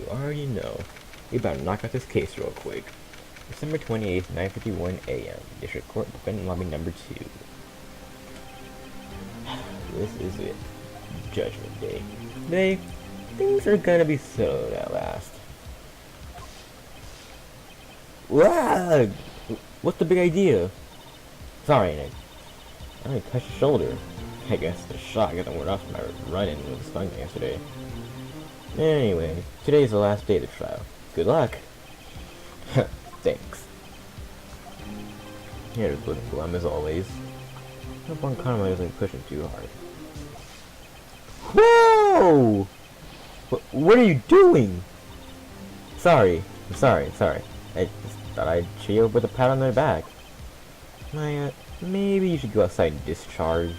already know. We better knock out this case real quick. December 28th, 9:51 a.m. District Court, Defendant Lobby number 2. This is it. Judgment Day. Today, things are gonna be settled at last. Wow! What's the big idea? Sorry, Nick. I only touched your shoulder. I guess the shot got the word off my run-in with the stung yesterday. Anyway, today is the last day of the trial. Good luck. Thanks. Here's looking glum as always. Hope on Karma isn't pushing too hard. Whoa! What are you doing? Sorry. I'm sorry. I just thought I'd cheer you up with a pat on the back. Maybe you should go outside and discharge.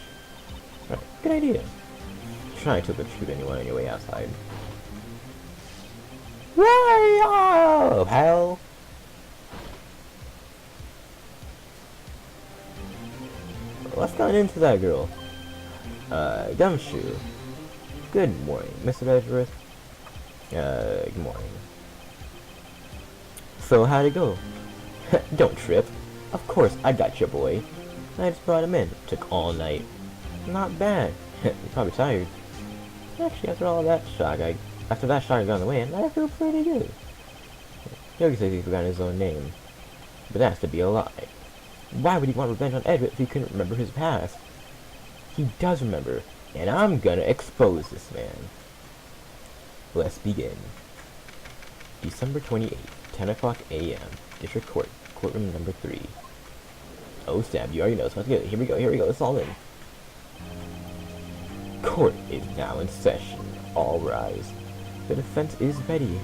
Right, good idea. Try to shoot anyone on your way outside. Why, hell? What's gone into that girl? Gumshoe. Good morning, Mr. Edgeworth. Good morning. So, how'd it go? Don't trip. Of course, I got your boy. I just brought him in. Took all night. Not bad. You're probably tired. Actually, after that shot got on the way, I feel pretty good. Yogi says he forgot his own name. But that has to be a lie. Why would he want revenge on Edward if he couldn't remember his past? He does remember, and I'm gonna expose this man. Let's begin. December 28th, 10 o'clock a.m. District Court, courtroom number 3. Oh, Sam, you already know, so let's get it. Here we go, it's all in. Court is now in session. All rise. The defense is ready.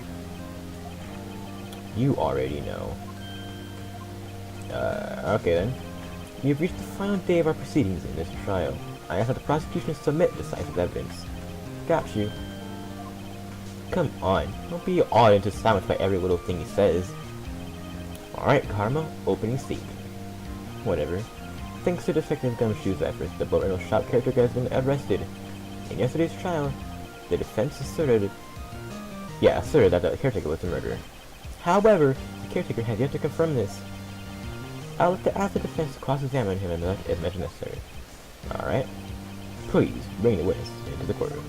You already know. Okay then. We have reached the final day of our proceedings in this trial. I ask that the prosecution submit decisive evidence. Got you. Come on, don't be awed into silence by every little thing he says. Alright, Karma, opening statement. Whatever. Thanks to Detective Gumshoe's efforts, the boat rental shop caretaker has been arrested. In yesterday's trial, the defense asserted that the caretaker was the murderer. However, the caretaker has yet to confirm this. I'll have to ask the defense to cross-examine him as much as necessary. Alright. Please, bring the witness into the courtroom.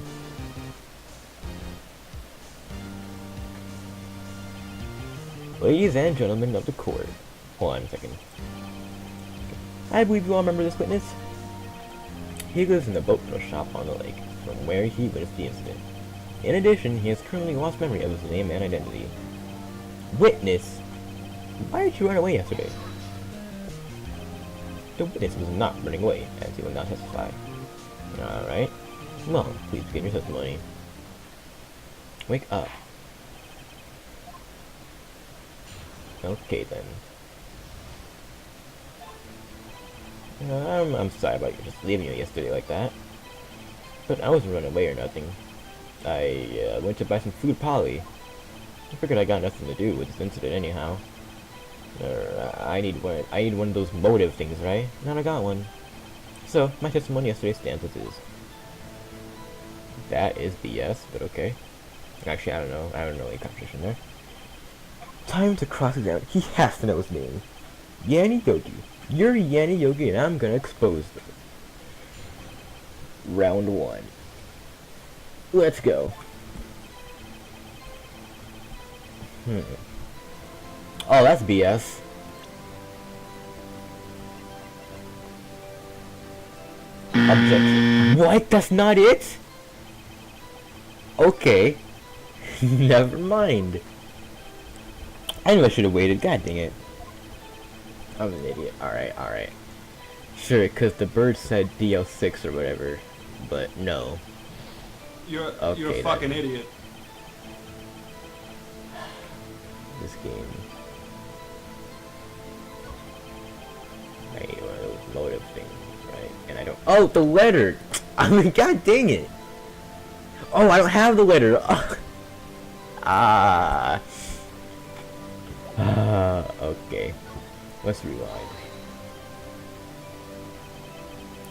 Ladies and gentlemen of the court. Hold on a second. I believe you all remember this witness. He lives in the boat rental shop on the lake, from where he witnessed the incident. In addition, he has currently lost memory of his name and identity. Witness? Why did you run away yesterday? The witness was not running away, as he will not testify. Alright. Well, please begin your testimony. Wake up. Okay then. I'm sorry about you just leaving you yesterday like that. But I wasn't running away or nothing. I went to buy some food Polly. I figured I got nothing to do with this incident anyhow. I need one of those motive things, right? And I got one. So, my testimony yesterday stands as is. That is BS, but okay. Actually, I don't know any competition there. Time to cross-examine. He has to know his name. Yanni Yogi. You're Yanni Yogi, and I'm gonna expose them. Round 1. Let's go. Oh, that's BS. Objection. What? That's not it? Okay. Never mind. I knew I should have waited. God dang it. I'm an idiot. Alright. Sure, because the bird said DL6 or whatever. But no. You're a fucking idiot. This game. I need one of those motive things, right? And I don't. Oh, the letter! I mean, god dang it! Oh, I don't have the letter! Okay. Let's rewind.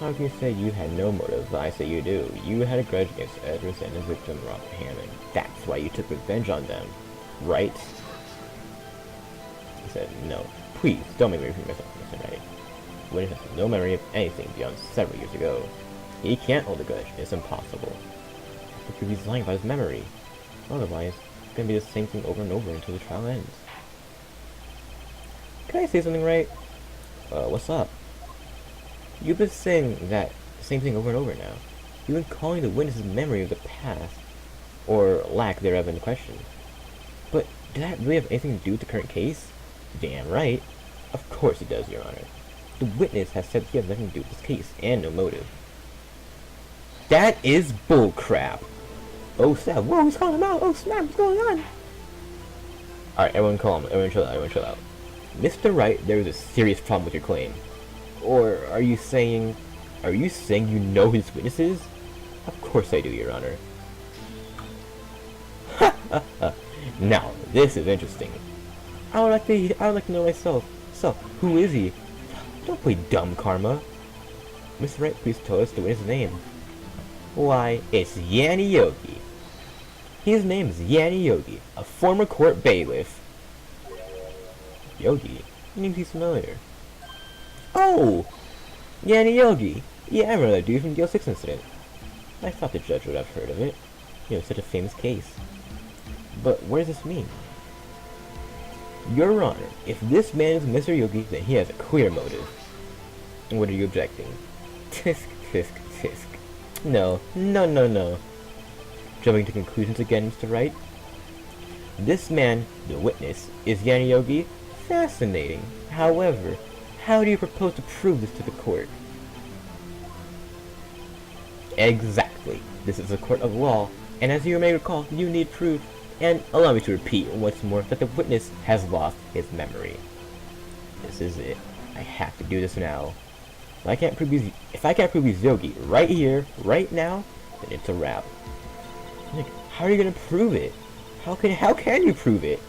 How can you say you had no motive? I say you do. You had a grudge against Edwards and his victim, Robert Hammond. That's why you took revenge on them, right? He said, no. Please, don't make me repeat myself, Mr. Knight. Witness has no memory of anything beyond several years ago. He can't hold a grudge. It's impossible. Because he's lying about his memory. Otherwise, it's gonna be the same thing over and over until the trial ends. Can I say something right? What's up? You've been saying that same thing over and over now. You've been calling the witness's memory of the past, or lack thereof, into question. But did that really have anything to do with the current case? Damn right. Of course it does, Your Honor. The witness has said he has nothing to do with this case, and no motive. That is bullcrap. Oh snap, whoa, he's calling him out. Oh snap, what's going on? Alright, everyone calm. Everyone chill out, everyone chill out. Mr. Wright, there is a serious problem with your claim. Or are you saying you know who this witness is? Of course I do, Your Honor. Now, this is interesting. I would like to know myself. So, who is he? Don't play dumb, Karma. Mr. Wright, please tell us the witness' name. Why, it's Yanni Yogi. His name is Yanni Yogi, a former court bailiff. Yogi? Name's he's familiar. Oh! Yanni Yogi! Yeah, I remember that dude from the Deal 6 incident. I thought the judge would have heard of it. You know, such a famous case. But what does this mean? Your Honor, if this man is Mr. Yogi, then he has a clear motive. What are you objecting? Tisk, tisk, tisk. No. Jumping to conclusions again, Mr. Wright. This man, the witness, is Yanni Yogi? Fascinating. However, how do you propose to prove this to the court? Exactly. This is a court of law, and as you may recall, you need proof. And allow me to repeat once more that the witness has lost his memory. This is it. I have to do this now. If I can't prove he's Yogi right here, right now, then it's a wrap. Like, how are you gonna prove it? How can you prove it?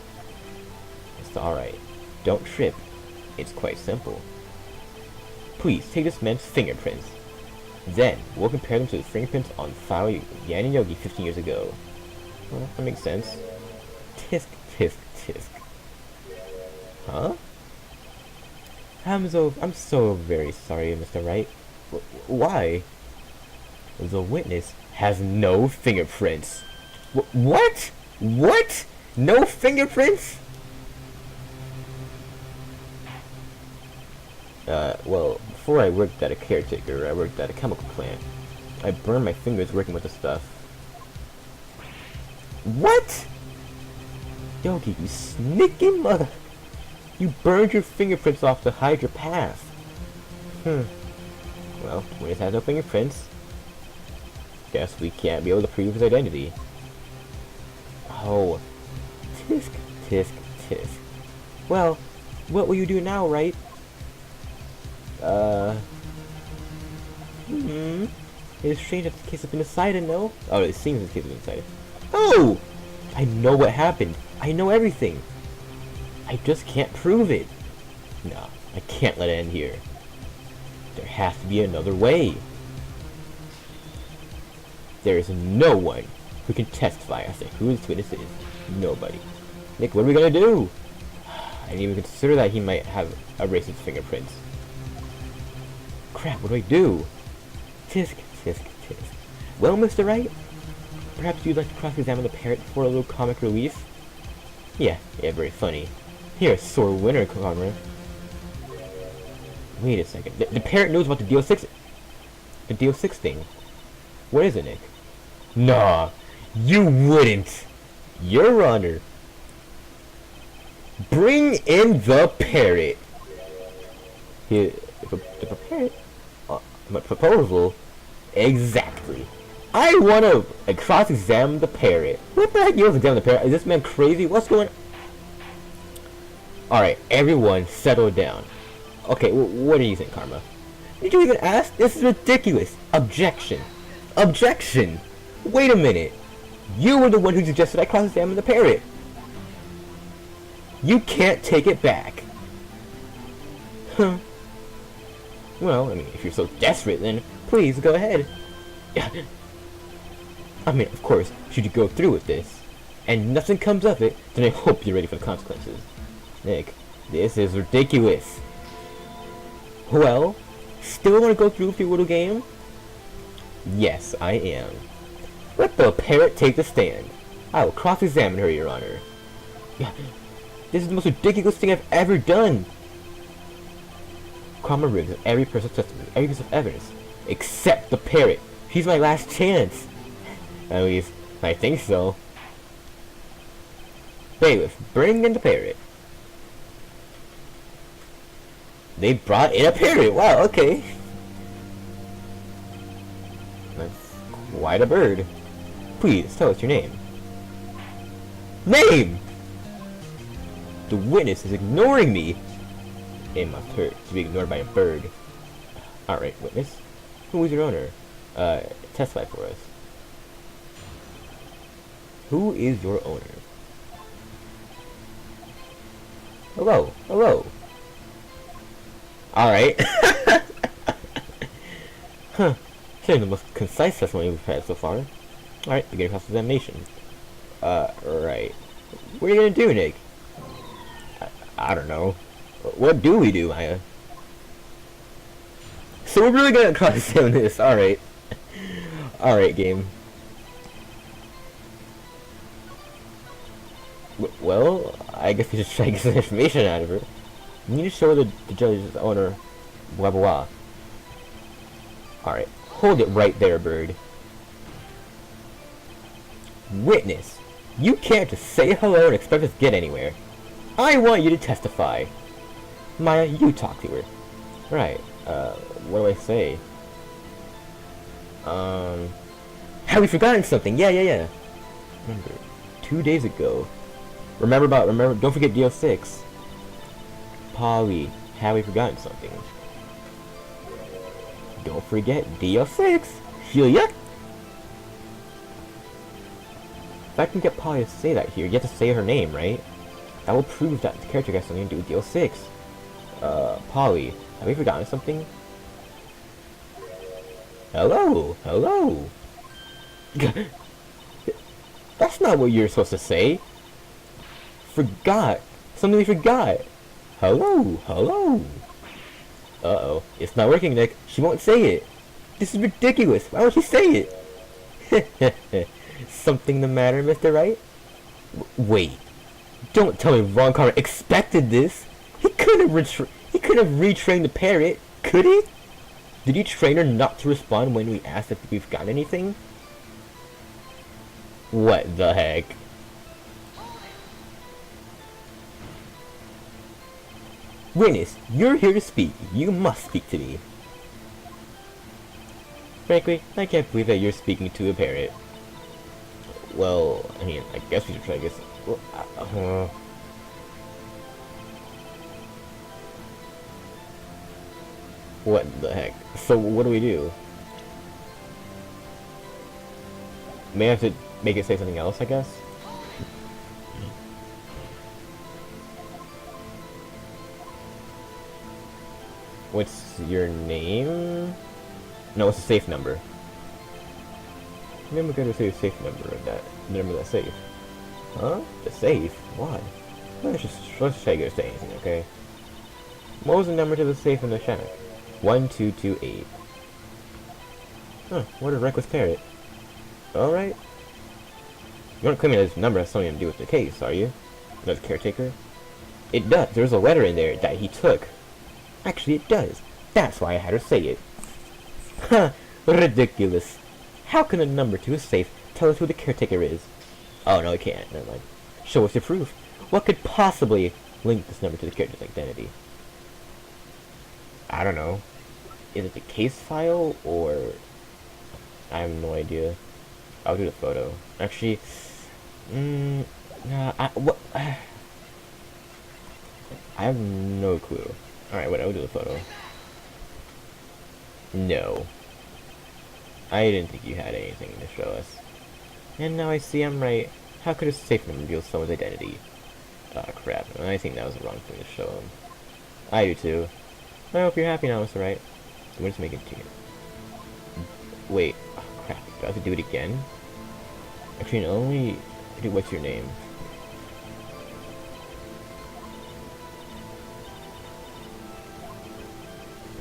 It's alright. Don't trip. It's quite simple. Please take this man's fingerprints. Then we'll compare them to the fingerprints on file Yanni Yogi 15 years ago. Well, that makes sense. Tisk, tisk, tisk. Huh? I'm so very sorry, Mr. Wright. Why? The witness has no fingerprints. What? What? No fingerprints? Well, before I worked at a caretaker, I worked at a chemical plant. I burned my fingers working with the stuff. What? Yogi, you sneaky mother! You burned your fingerprints off to hide your past. Well, witness has no fingerprints. Guess we can't be able to prove his identity. Oh. Tisk, tisk, tisk. Well, what will you do now, right? It's strange that the case has been decided, no? Oh, it seems the case has been decided. Oh! I know what happened. I know everything. I just can't prove it. No, I can't let it end here. There has to be another way. There is no one who can testify as to who this witness is. Nobody. Nick, what are we gonna do? I didn't even consider that he might have erased his fingerprints. Crap, what do I do? Tisk, tisk, tisk. Well, Mr. Wright, perhaps you'd like to cross-examine the parrot for a little comic relief? Yeah, very funny. You're a sore winner, Karma. Wait a second. The parrot knows about the Deal 6... The Deal 6 thing. What is it, Nick? Nah, you wouldn't. Your Honor. Bring in the parrot. The parrot? My proposal? Exactly. I want to cross-examine the parrot. What the heck? You want to examine the parrot? Is this man crazy? What's going on? Alright, everyone settle down. Okay, what do you think, Karma? Did you even ask? This is ridiculous. Objection. Objection! Wait a minute. You were the one who suggested I cross-examine the parrot. You can't take it back. Huh. Well, I mean, if you're so desperate, then please go ahead. I mean, of course, should you go through with this, and nothing comes of it, then I hope you're ready for the consequences. Nick, this is ridiculous. Well, still want to go through with your little game? Yes, I am. Let the parrot take the stand. I will cross-examine her, Your Honor. This is the most ridiculous thing I've ever done. Karma rigs of every person's testimony, every piece of evidence, except the parrot. She's my last chance. At least, I think so. Bailiff, bring in the parrot. They brought in a parrot. Wow, okay. That's quite a bird. Please, tell us your name. Name! The witness is ignoring me. It must hurt to be ignored by a bird. Alright, witness. Who is your owner? Testify for us. Who is your owner? Hello, hello. Alright. Huh. Sharing the most concise testimony we've had so far. Alright, beginning cross-examination. Right. What are you gonna do, Nick? I don't know. What do we do, Maya? So we're really gonna cross-examine this, alright. Alright, game. Well, I guess we should try to get some information out of her. You need to show the judge's owner, blah blah blah. Alright, hold it right there, bird. Witness, you can't just say hello and expect us to get anywhere. I want you to testify. Maya, you talk to her. Right, what do I say? Have we forgotten something? Yeah. Remember, 2 days ago. Remember, don't forget DL6. Polly, have we forgotten something? Don't forget DL6. Feel ya? If I can get Polly to say that here, you have to say her name, right? That will prove that the character has something to do with DL6. Polly, have we forgotten something? Hello. That's not what you're supposed to say. Forgot. Something we forgot. Hello. Uh-oh. It's not working, Nick. She won't say it. This is ridiculous. Why won't she say it? Something the matter, Mr. Wright? Wait. Don't tell me Ron Carter expected this. He couldn't have retrained the parrot, could he? Did you train her not to respond when we asked if we've got anything? What the heck? Witness, you're here to speak. You must speak to me. Frankly, I can't believe that you're speaking to a parrot. Well, I mean, I guess we should try to get some... What the heck? So, what do we do? May I have to make it say something else, I guess? What's your name? No, it's a safe number. Maybe we're going to say the safe number of that. The number of that safe. Huh? The safe? Why? Let's try to go say anything, okay? What was the number to the safe in the shack? 1228. Huh, what a reckless parrot. Alright. You aren't claiming that this number has something to do with the case, are you? As caretaker? It does. There's a letter in there that he took. Actually, it does. That's why I had her say it. Huh, ridiculous. How can a number to a safe tell us who the caretaker is? Oh, no, it can't. Never mind. Show us your proof. What could possibly link this number to the caretaker's identity? I don't know. Is it the case file, or... I have no idea. I'll do the photo. Actually... what? I have no clue. Alright, wait, I'll do the photo. No. I didn't think you had anything to show us. And now I see I'm right. How could a safe number reveal someone's identity? Ah, crap. I think that was the wrong thing to show him. I do too. I hope you're happy now, Mr. Wright. We're just making two. Wait, oh crap, do I have to do it again? Actually, only do what's your name?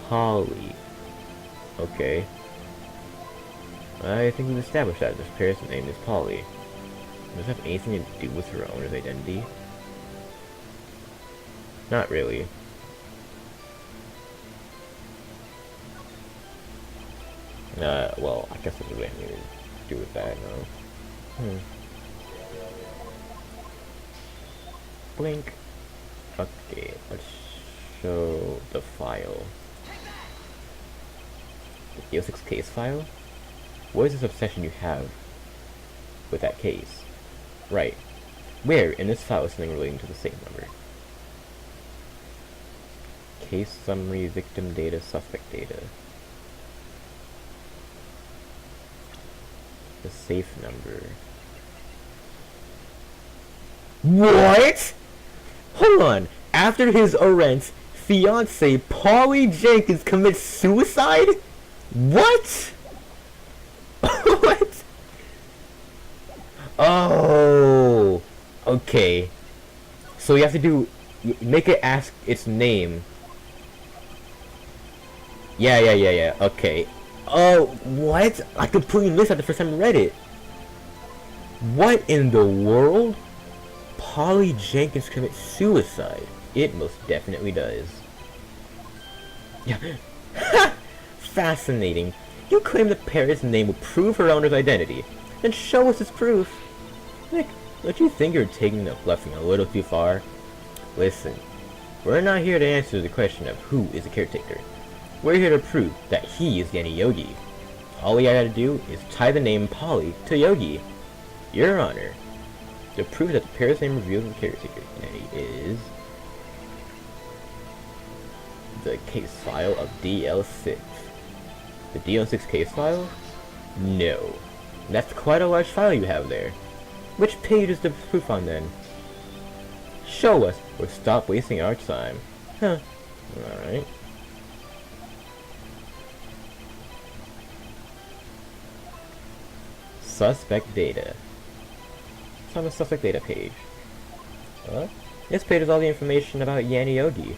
Polly. Okay. I think we've established that this person's name is Polly. Does it have anything to do with her owner's identity? Not really. Well, I guess there's really anything to do with that, no. Blink. Okay, let's show the file. The EO6 case file? What is this obsession you have with that case? Right. Where in this file is something relating to the safe number? Case summary, victim data, suspect data. The safe number. What? Hold on. After his arrest, fiance Polly Jenkins commits suicide? What? What? Oh. Okay. So you have to do... Make it ask its name. Yeah. Okay. Oh, what? I completely missed that the first time I read it. What in the world? Polly Jenkins commits suicide. It most definitely does. Yeah. Fascinating. You claim the parrot's name will prove her owner's identity. Then show us its proof. Nick, don't you think you're taking the bluffing a little too far? Listen, we're not here to answer the question of who is the caretaker. We're here to prove that he is Yanni Yogi. All we gotta do is tie the name Polly to Yogi. Your Honor, the proof that the parrot's name reveals the caretaker identity is the case file of DL6. The DL6 case file? No. That's quite a large file you have there. Which page is the proof on then? Show us, or stop wasting our time. Huh. Alright. Suspect data. It's on the suspect data page. This page is all the information about Yanni Yogi.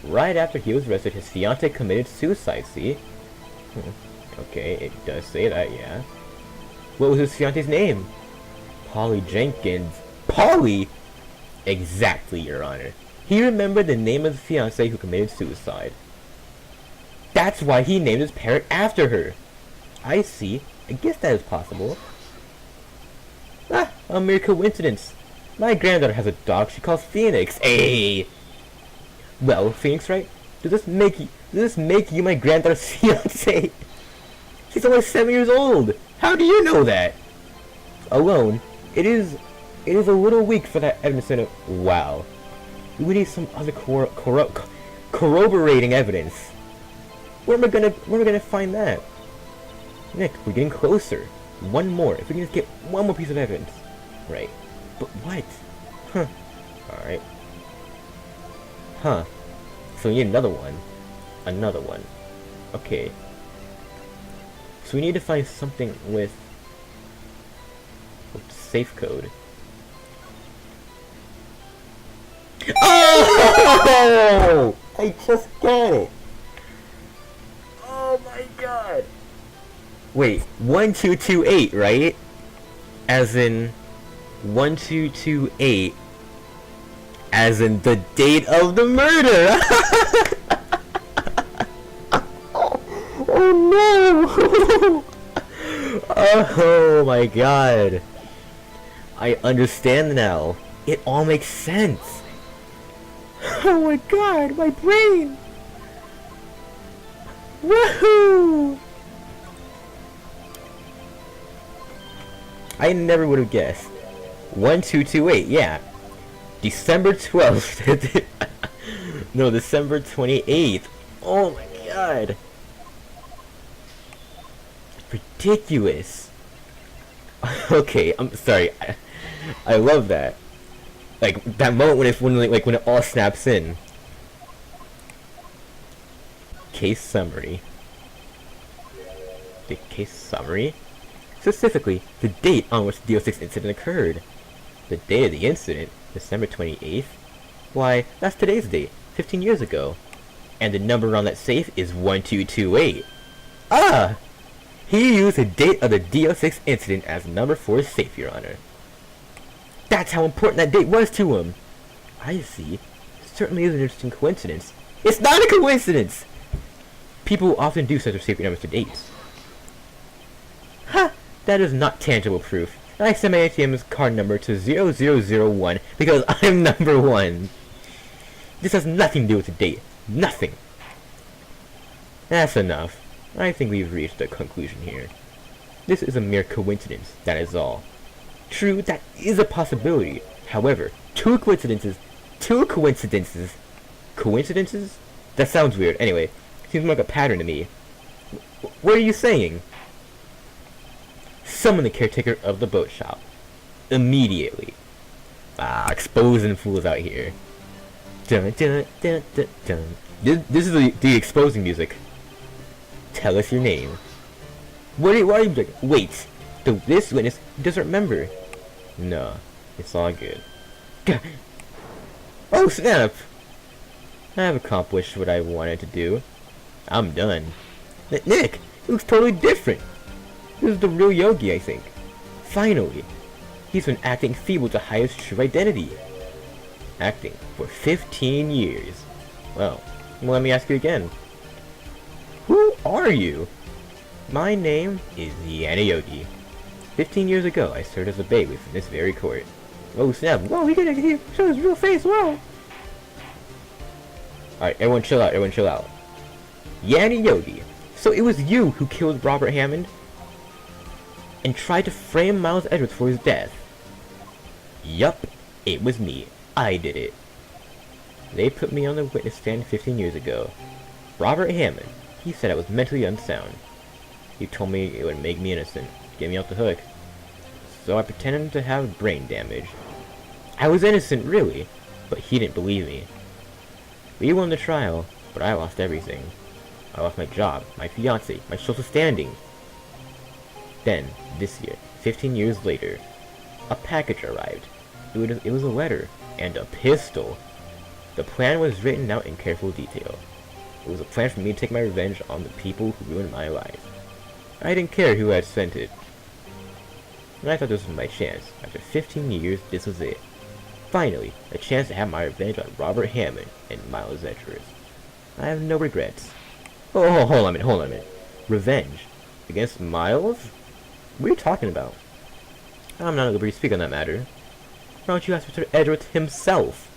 Right after he was arrested, his fiancée committed suicide, see? Okay, it does say that, yeah. What was his fiancée's name? Polly Jenkins. Polly? Exactly, Your Honor. He remembered the name of the fiancée who committed suicide. That's why he named his parrot after her. I see. I guess that is possible. Ah, a mere coincidence. My granddaughter has a dog she calls Phoenix. Hey! Well, Phoenix, right? Does this make you my granddaughter's fiancé? She's only 7 years old. How do you know that? Alone, it is a little weak for that evidence in it. Wow. We need some other corroborating evidence. Where am I gonna find that? Nick, we're getting closer. One more. If we can just get one more piece of evidence. Right. But what? Huh. Alright. Huh. So we need another one. Another one. Okay. So we need to find something with safe code. Oh! I just got it! Oh my god! Wait, 1228, right? As in 1228 as in the date of the murder. Oh no. Oh my god. I understand now. It all makes sense. Oh my god, my brain. Woohoo! I never would have guessed. 1228, yeah. December 12th. No, December 28th. Oh my god. Ridiculous. Okay, I'm sorry. I love that. Like that moment when it all snaps in. Case summary. The case summary? Specifically, the date on which the DO6 incident occurred. The date of the incident, December 28th? Why, that's today's date, 15 years ago. And the number on that safe is 1228. Ah! He used the date of the DO6 incident as number for his safe, Your Honor. That's how important that date was to him. I see. It certainly is an interesting coincidence. It's not a coincidence! People often do such safety numbers to dates. Ha! That is not tangible proof. I sent my ATM's card number to 0001 because I'm number 1. This has nothing to do with the date. Nothing. That's enough. I think we've reached a conclusion here. This is a mere coincidence, that is all. True, that is a possibility. However, two coincidences? Coincidences? That sounds weird. Anyway, seems like a pattern to me. What are you saying? Summon the caretaker of the boat shop. Immediately. Ah, exposing fools out here. Dun, dun, dun, dun, dun. This is the exposing music. Tell us your name. Why are you like, wait, this witness doesn't remember. No, it's all good. Oh snap! I have accomplished what I wanted to do. I'm done. Nick, it looks totally different. This is the real Yogi, I think. Finally, he's been acting feeble to hide his true identity. Acting for 15 years. Well, let me ask you again. Who are you? My name is Yana Yogi. 15 years ago, I served as a bailiff in this very court. Oh snap! Whoa, we gotta show his real face. Whoa! Alright, everyone chill out. Everyone chill out. Yana Yogi. So it was you who killed Robert Hammond and tried to frame Miles Edgeworth for his death. Yup, it was me. I did it. They put me on the witness stand 15 years ago. Robert Hammond. He said I was mentally unsound. He told me it would make me innocent, get me off the hook. So I pretended to have brain damage. I was innocent, really, but he didn't believe me. We won the trial, but I lost everything. I lost my job, my fiancé, my social standing. Then, this year, 15 years later, a package arrived. It was a letter and a pistol. The plan was written out in careful detail. It was a plan for me to take my revenge on the people who ruined my life. I didn't care who had sent it. And I thought this was my chance. After 15 years, this was it. Finally, a chance to have my revenge on Robert Hammond and Miles Edgeworth. I have no regrets. Oh, hold on a minute. Revenge? Against Miles? What are you talking about? I'm not at liberty to speak on that matter. Why don't you ask Mr. Edgeworth himself?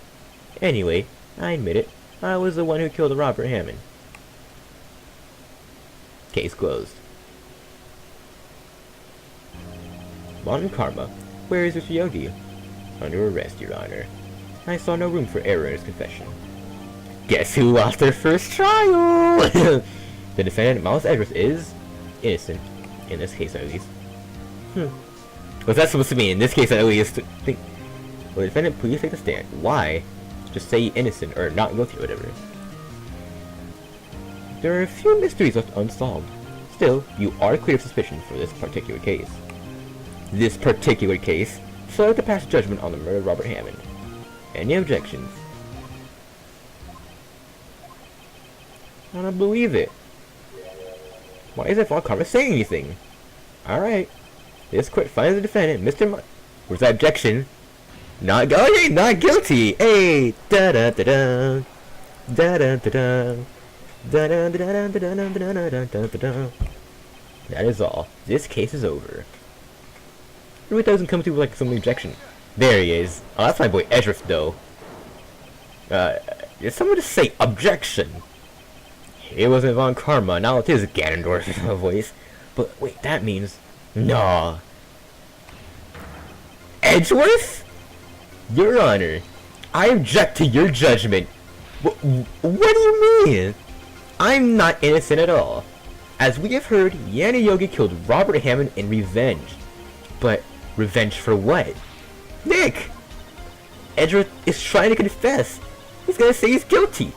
Anyway, I admit it. I was the one who killed Robert Hammond. Case closed. Von Karma, where is Mr. Yogi? Under arrest, Your Honor. I saw no room for error in his confession. Guess who lost their first trial? The defendant, Miles Edgeworth, is innocent. In this case, at least. What's that supposed to mean? In this case, at least. Will the defendant please take the stand? Why? Just say innocent or not guilty or whatever. There are a few mysteries left unsolved. Still, you are clear of suspicion for this particular case. So I have to pass judgment on the murder of Robert Hammond. Any objections? I don't believe it. Why isn't Von Karma saying anything? Alright. This court finds the defendant, Mr. Where's that objection? Not guilty! Hey! Da-da-da-da! Da-da-da-da! Da-da-da-da-da-da-da-da-da-da-da. That is all. This case is over. It really doesn't come to like some objection. There he is. Oh, that's my boy Edgeworth, though. Did someone just say objection? It wasn't Von Karma, now it is Ganondorf's voice. But wait, that means... Nah. Edgeworth? Your Honor, I object to your judgment. What do you mean? I'm not innocent at all. As we have heard, Yana Yogi killed Robert Hammond in revenge. But revenge for what? Nick! Edgeworth is trying to confess. He's gonna say he's guilty.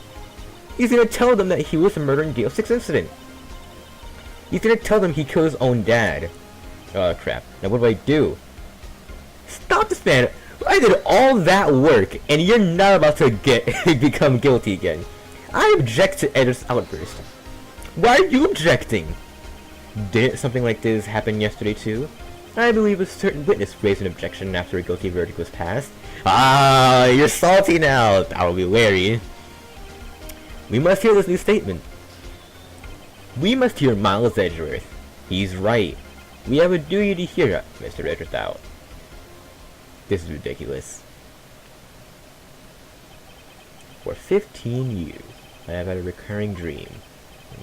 He's gonna tell them that he was the murder in DO6 incident. He's gonna tell them he killed his own dad. Oh crap. Now what do? Stop this man! I did all that work, and you're not about to become guilty again. I object to Edward's outburst. Why are you objecting? Didn't something like this happen yesterday too? I believe a certain witness raised an objection after a guilty verdict was passed. Ah, you're salty now. I'll be wary. We must hear this new statement. We must hear Miles Edgeworth. He's right. We have a duty to hear Mr. Edgeworth out. This is ridiculous. For 15 years, I have had a recurring dream.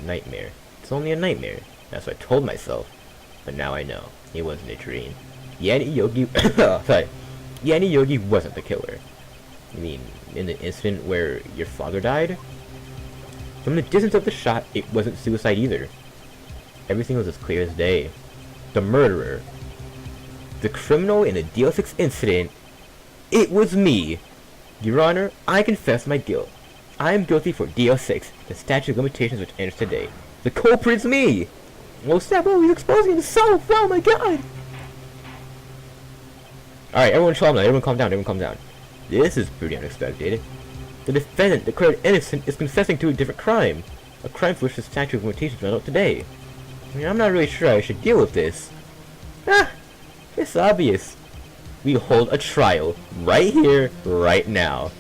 A nightmare. It's only a nightmare. That's what I told myself. But now I know. It wasn't a dream. Yanni Yogi... sorry. Yanni Yogi wasn't the killer. You mean, in the incident where your father died? From the distance of the shot, it wasn't suicide either. Everything was as clear as day. The murderer. The criminal in the DL6 incident. It was me. Your Honor, I confess my guilt. I am guilty for DL6, the statute of limitations which ends today. The culprit's me! Well, Sabo, he's exposing himself! Oh my god! Alright, everyone calm down, everyone calm down. This is pretty unexpected. The defendant, declared innocent, is confessing to a different crime. A crime for which the statute of limitations ran out today. I mean, I'm not really sure I should deal with this. Ah! It's obvious. We hold a trial, right here, right now.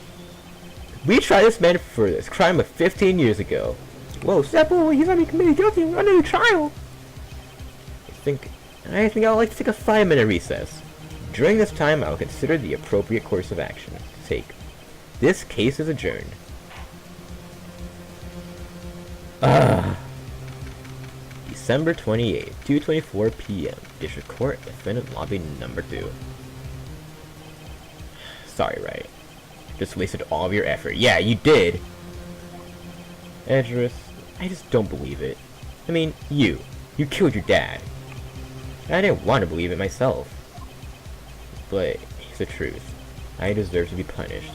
We try this man for this crime of 15 years ago. Whoa, Seppo, he's already committed guilty and running a trial. I think I'd like to take a 5-minute recess. During this time, I'll consider the appropriate course of action to take. This case is adjourned. December 28th, 2:24 p.m. District Court, Defendant Lobby Number 2. Sorry, right? Just wasted all of your effort. Yeah, you did! Edgeworth, I just don't believe it. I mean, you killed your dad. I didn't want to believe it myself. But it's the truth. I deserve to be punished.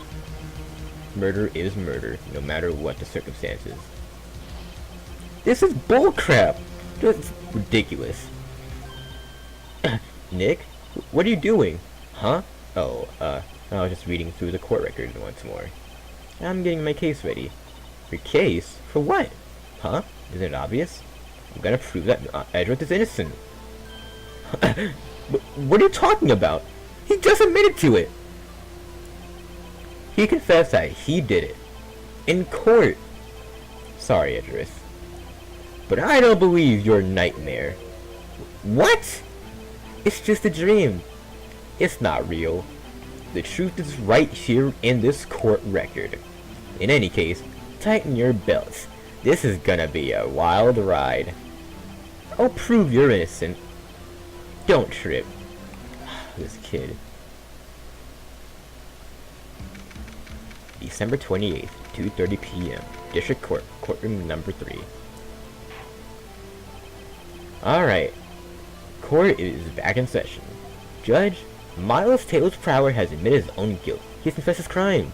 Murder is murder, no matter what the circumstances. This is bullcrap! It's ridiculous. Nick? What are you doing? Huh? Oh, I was just reading through the court record once more. I'm getting my case ready. Your case? For what? Huh? Isn't it obvious? I'm gonna prove that Edgeworth is innocent. What are you talking about? He just admitted to it! He confessed that he did it. In court. Sorry, Edgeworth. But I don't believe your nightmare. What? It's just a dream. It's not real. The truth is right here in this court record. In any case, tighten your belts. This is gonna be a wild ride. I'll prove you're innocent. Don't trip. This kid. December 28th, 2:30 p.m. District Court, Courtroom Number 3. Alright. Court is back in session. Judge, Miles Taylor Prower has admitted his own guilt. He has confessed his crime.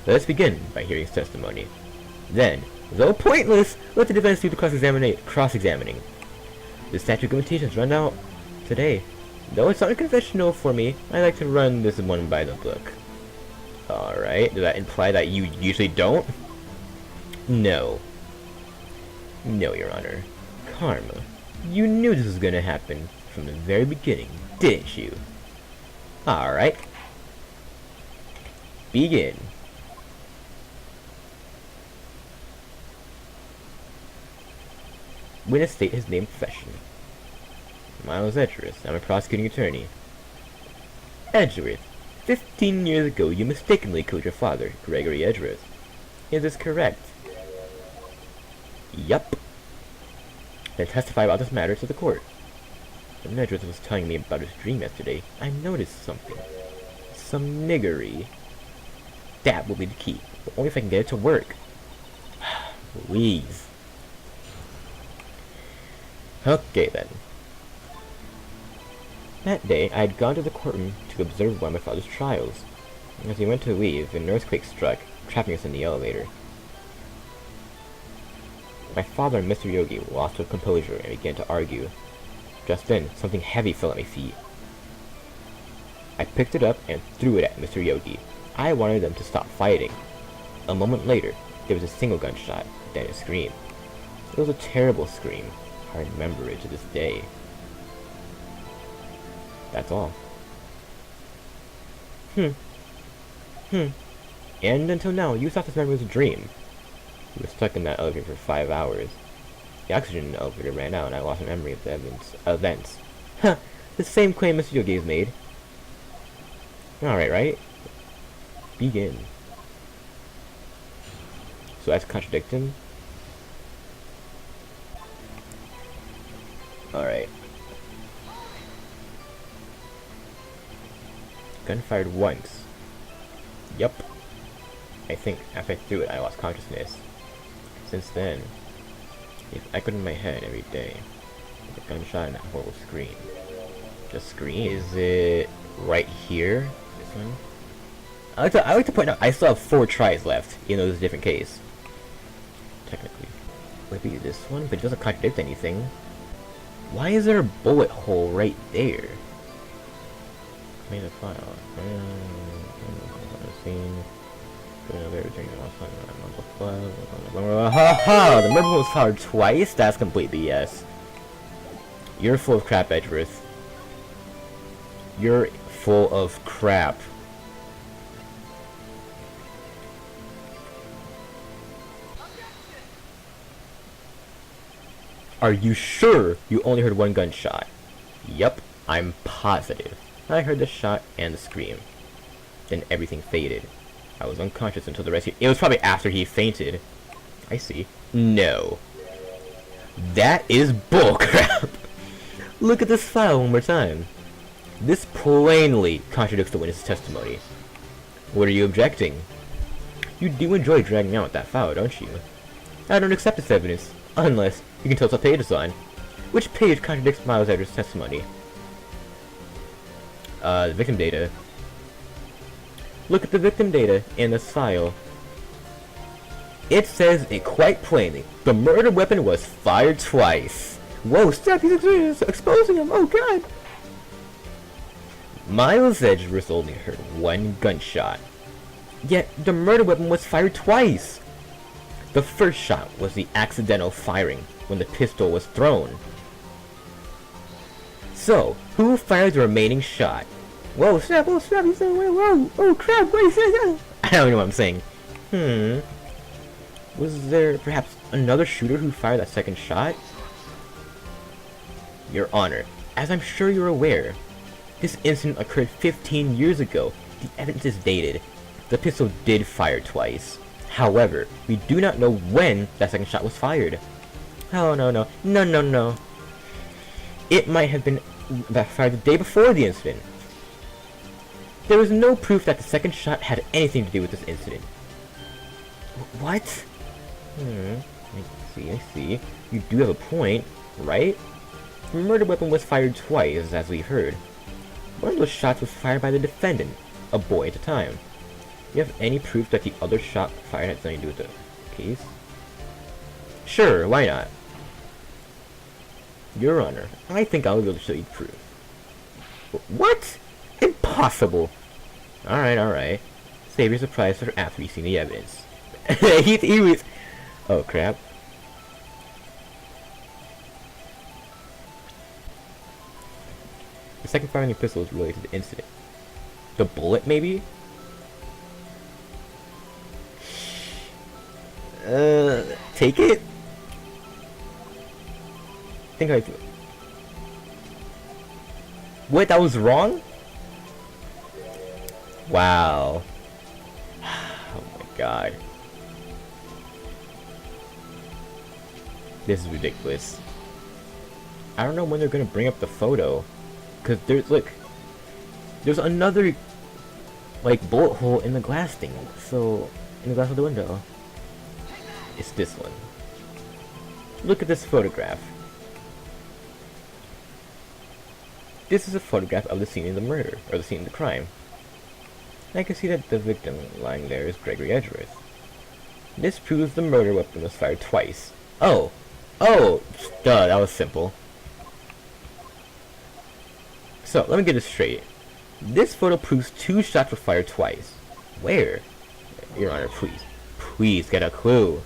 Let us begin by hearing his testimony. Then, though pointless, let the defense do the cross-examining. The statute of limitations run out today. Though it's unconventional for me, I like to run this one by the book. Alright, does that imply that you usually don't? No. No, Your Honor. Karma. You knew this was gonna happen from the very beginning, didn't you? Alright. Begin. Witness state his name and profession. Miles Edgeworth. I'm a prosecuting attorney. Edgeworth. 15 years ago, you mistakenly killed your father, Gregory Edgeworth. Is this correct? Yup. Then testify about this matter to the court. When Edgeworth was telling me about his dream yesterday, I noticed something. Some niggery. That will be the key, but only if I can get it to work. Please. Okay then. That day, I had gone to the courtroom to observe one of my father's trials. As we went to leave, an earthquake struck, trapping us in the elevator. My father and Mr. Yogi lost their composure and began to argue. Just then, something heavy fell at my feet. I picked it up and threw it at Mr. Yogi. I wanted them to stop fighting. A moment later, there was a single gunshot, then a scream. It was a terrible scream. I remember it to this day. That's all. And until now, you thought this memory was a dream. We were stuck in that elevator for 5 hours. The oxygen in the elevator ran out and I lost memory of the events. Huh, the same claim Mr. Yogi has made. Alright, right? Begin. So that's contradict him? Alright. Gun fired once. Yup. I think after I threw it, I lost consciousness. Since then, if I echoed in my head every day, with a gunshot and that horrible scream. The scream? Is it right here? This one? I like to point out, I still have 4 tries left, even though it's a different case. Technically. Maybe this one, but it doesn't contradict anything. Why is there a bullet hole right there? Made a file. Ha! The murder was fired twice? That's completely yes. You're full of crap, Edgeworth. You're full of crap. Are you sure you only heard 1 gunshot? Yup, I'm positive. I heard the shot and the scream. Then everything faded. I was unconscious until the rescue. It was probably after he fainted. I see. No. That is bullcrap. Look at this file one more time. This plainly contradicts the witness's testimony. What are you objecting? You do enjoy dragging out that file, don't you? I don't accept this evidence, unless you can tell us what page it's on. Which page contradicts Miles Edgeworth's testimony? The victim data. Look at the victim data in this file. It says it quite plainly. The murder weapon was fired twice. Whoa, stop, he's exposing him, oh god! Miles Edgeworth only heard 1 gunshot. Yet, the murder weapon was fired twice! The first shot was the accidental firing when the pistol was thrown. So, who fired the remaining shot? Whoa, snap, he's saying, whoa, oh crap, what is that? I don't know what I'm saying. Was there perhaps another shooter who fired that second shot? Your Honor, as I'm sure you're aware, this incident occurred 15 years ago. The evidence is dated. The pistol did fire twice. However, we do not know when that second shot was fired. Oh, no. It might have been that fired the day before the incident. There is no proof that the second shot had anything to do with this incident. What? I see. You do have a point, right? The murder weapon was fired twice, as we heard. One of those shots was fired by the defendant, a boy at the time. Do you have any proof that the other shot fired had something to do with the case? Sure, why not? Your Honor, I think I'll be able to show you proof. What? Impossible! Alright. Save your surprise for after you've seen the evidence. he was... Oh, crap. The second firing of the pistol is related to the incident. The bullet, maybe? Take it? I think I... What, that was wrong? Wow. Oh my god. This is ridiculous. I don't know when they're gonna bring up the photo. Cause there's another, like, bullet hole in the glass thing. So, in the glass of the window. It's this one. Look at this photograph. This is a photograph of the scene of the murder, or the scene of the crime. I can see that the victim lying there is Gregory Edgeworth. This proves the murder weapon was fired twice. Oh. Oh! Duh, that was simple. So, let me get this straight. This photo proves 2 shots were fired twice. Where? Your Honor, please. Please get a clue.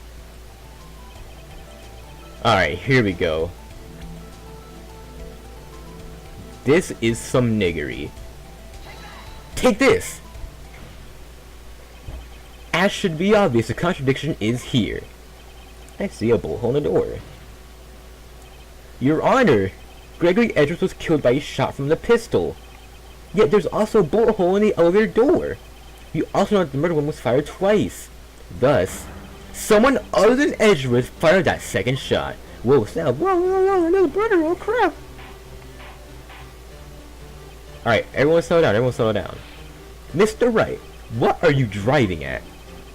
Alright, here we go. This is some niggery. Take this! As should be obvious, the contradiction is here. I see a bullet hole in the door. Your Honor! Gregory Edwards was killed by a shot from the pistol. Yet there's also a bullet hole in the elevator door. You also know that the murder one was fired twice. Thus, someone other than Edwards fired that second shot. Whoa, Sal, whoa, little brother, oh crap. Alright, everyone settle down, Mr. Wright, what are you driving at?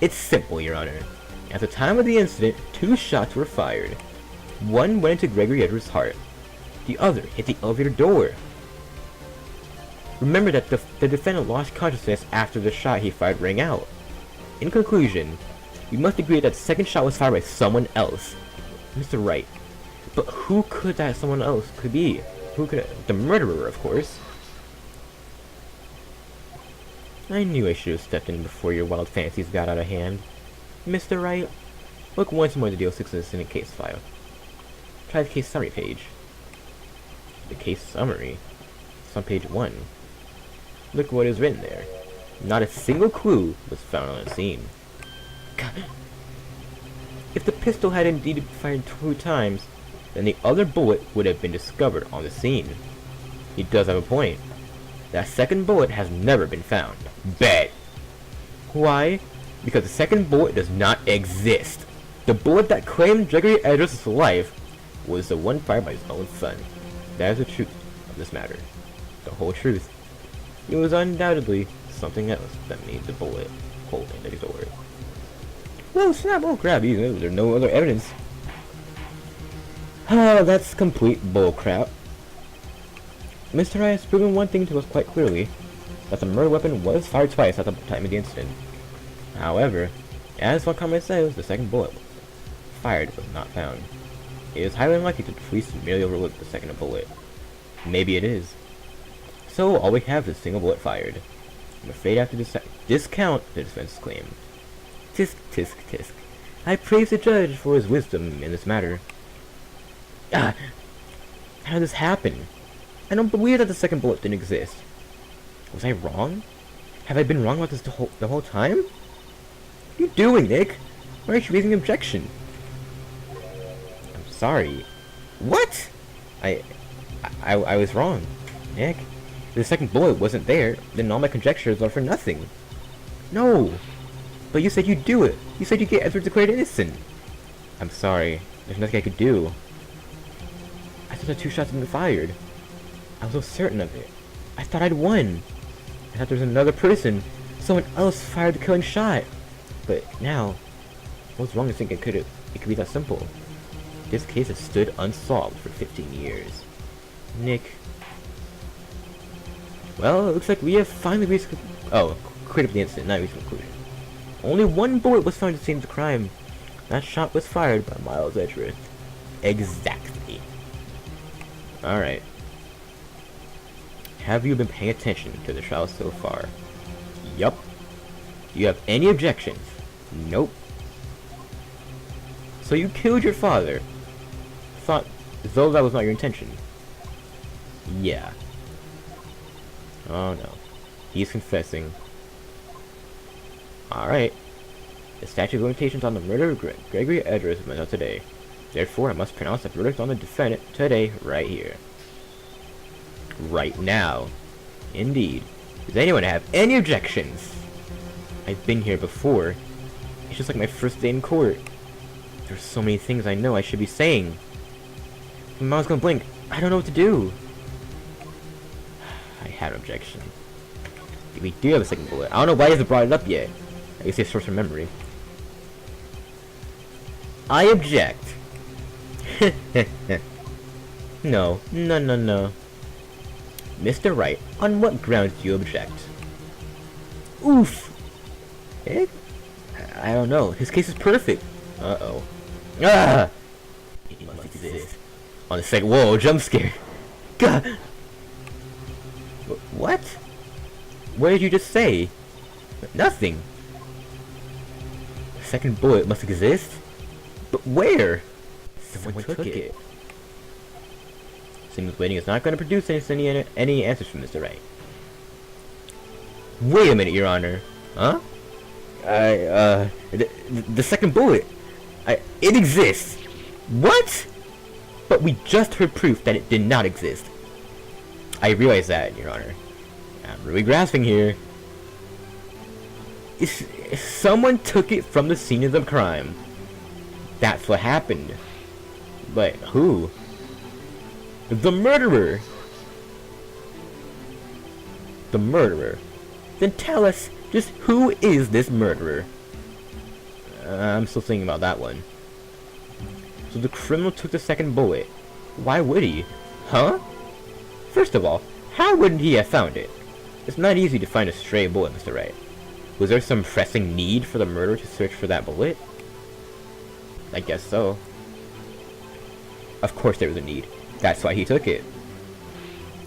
It's simple, Your Honor. At the time of the incident, 2 shots were fired. One went into Gregory Edwards' heart. The other hit the elevator door. Remember that the defendant lost consciousness after the shot he fired rang out. In conclusion, we must agree that the second shot was fired by someone else. Mr. Wright. But who could that someone else could be? Who could the murderer, of course. I knew I should have stepped in before your wild fantasies got out of hand. Mr. Wright, look once more at the DO6 incident case file. Try the case summary page. The case summary? It's on page 1. Look what is written there. Not a single clue was found on the scene. God. If the pistol had indeed been fired 2 times, then the other bullet would have been discovered on the scene. He does have a point. That second bullet has never been found. Bet! Why? Because the second bullet does not exist. The bullet that claimed Gregory Edwards' life was the one fired by his own son. That is the truth of this matter. The whole truth. It was undoubtedly something else that made the bullet hole in the door. Whoa, snap! Oh crap! There's no other evidence. Oh, that's complete bullcrap. Mr. Wright has proven one thing to us quite clearly, that the murder weapon was fired twice at the time of the incident. However, as Von Karman says, the second bullet fired was not found. It is highly unlikely that the police merely overlooked the second bullet. Maybe it is. So all we have is a single bullet fired. I'm afraid I have to discount the defense's claim. Tisk, tisk, tisk. I praise the judge for his wisdom in this matter. How did this happen? I don't believe that the second bullet didn't exist. Was I wrong? Have I been wrong about this the whole time? What are you doing, Nick? Why aren't you raising an objection? I'm sorry. What? I was wrong, Nick. If the second bullet wasn't there, then all my conjectures are for nothing. No! But you said you'd do it! You said you'd get Edwards declared innocent! I'm sorry. There's nothing I could do. I thought the 2 shots had been fired. I was so certain of it. I thought I'd won. I thought there was another person. Someone else fired the killing shot. But now, what's wrong to think it could be that simple? This case has stood unsolved for 15 years. Nick. Well, it looks like we have finally reached... Oh, cleared up the incident, not reached conclusion. Only 1 bullet was found at the scene of the crime. That shot was fired by Miles Edgeworth. Exactly. Alright. Have you been paying attention to the trial so far? Yup. Do you have any objections? Nope. So you killed your father. Thought as though that was not your intention. Yeah. Oh no. He's confessing. Alright. The statute of limitations on the murder of Gregory Edwards runs out today. Therefore, I must pronounce the verdict on the defendant today, right here. Right now. Indeed. Does anyone have any objections? I've been here before. It's just like my first day in court. There's so many things I know I should be saying. My mom's gonna blink. I don't know what to do. I had an objection. We do have a second bullet. I don't know why he hasn't brought it up yet. I guess he has short-term memory. I object. No. Mr. Wright, on what grounds do you object? Oof! I don't know. His case is perfect. Uh-oh. Ah! exist. On the second, whoa, jump scare. God. What? What did you just say? Nothing. The second bullet must exist? But where? Someone took it. Seems waiting is not going to produce any answers from Mr. Wright. Wait a minute, Your Honor. Huh? The second bullet. It exists. What? But we just heard proof that it did not exist. I realize that, Your Honor. I'm really grasping here. Someone took it from the scene of the crime. That's what happened. But who? The murderer! The murderer. Then tell us, just who is this murderer? I'm still thinking about that one. So the criminal took the second bullet. Why would he? Huh? First of all, how wouldn't he have found it? It's not easy to find a stray bullet, Mr. Wright. Was there some pressing need for the murderer to search for that bullet? I guess so. Of course there was a need. That's why he took it.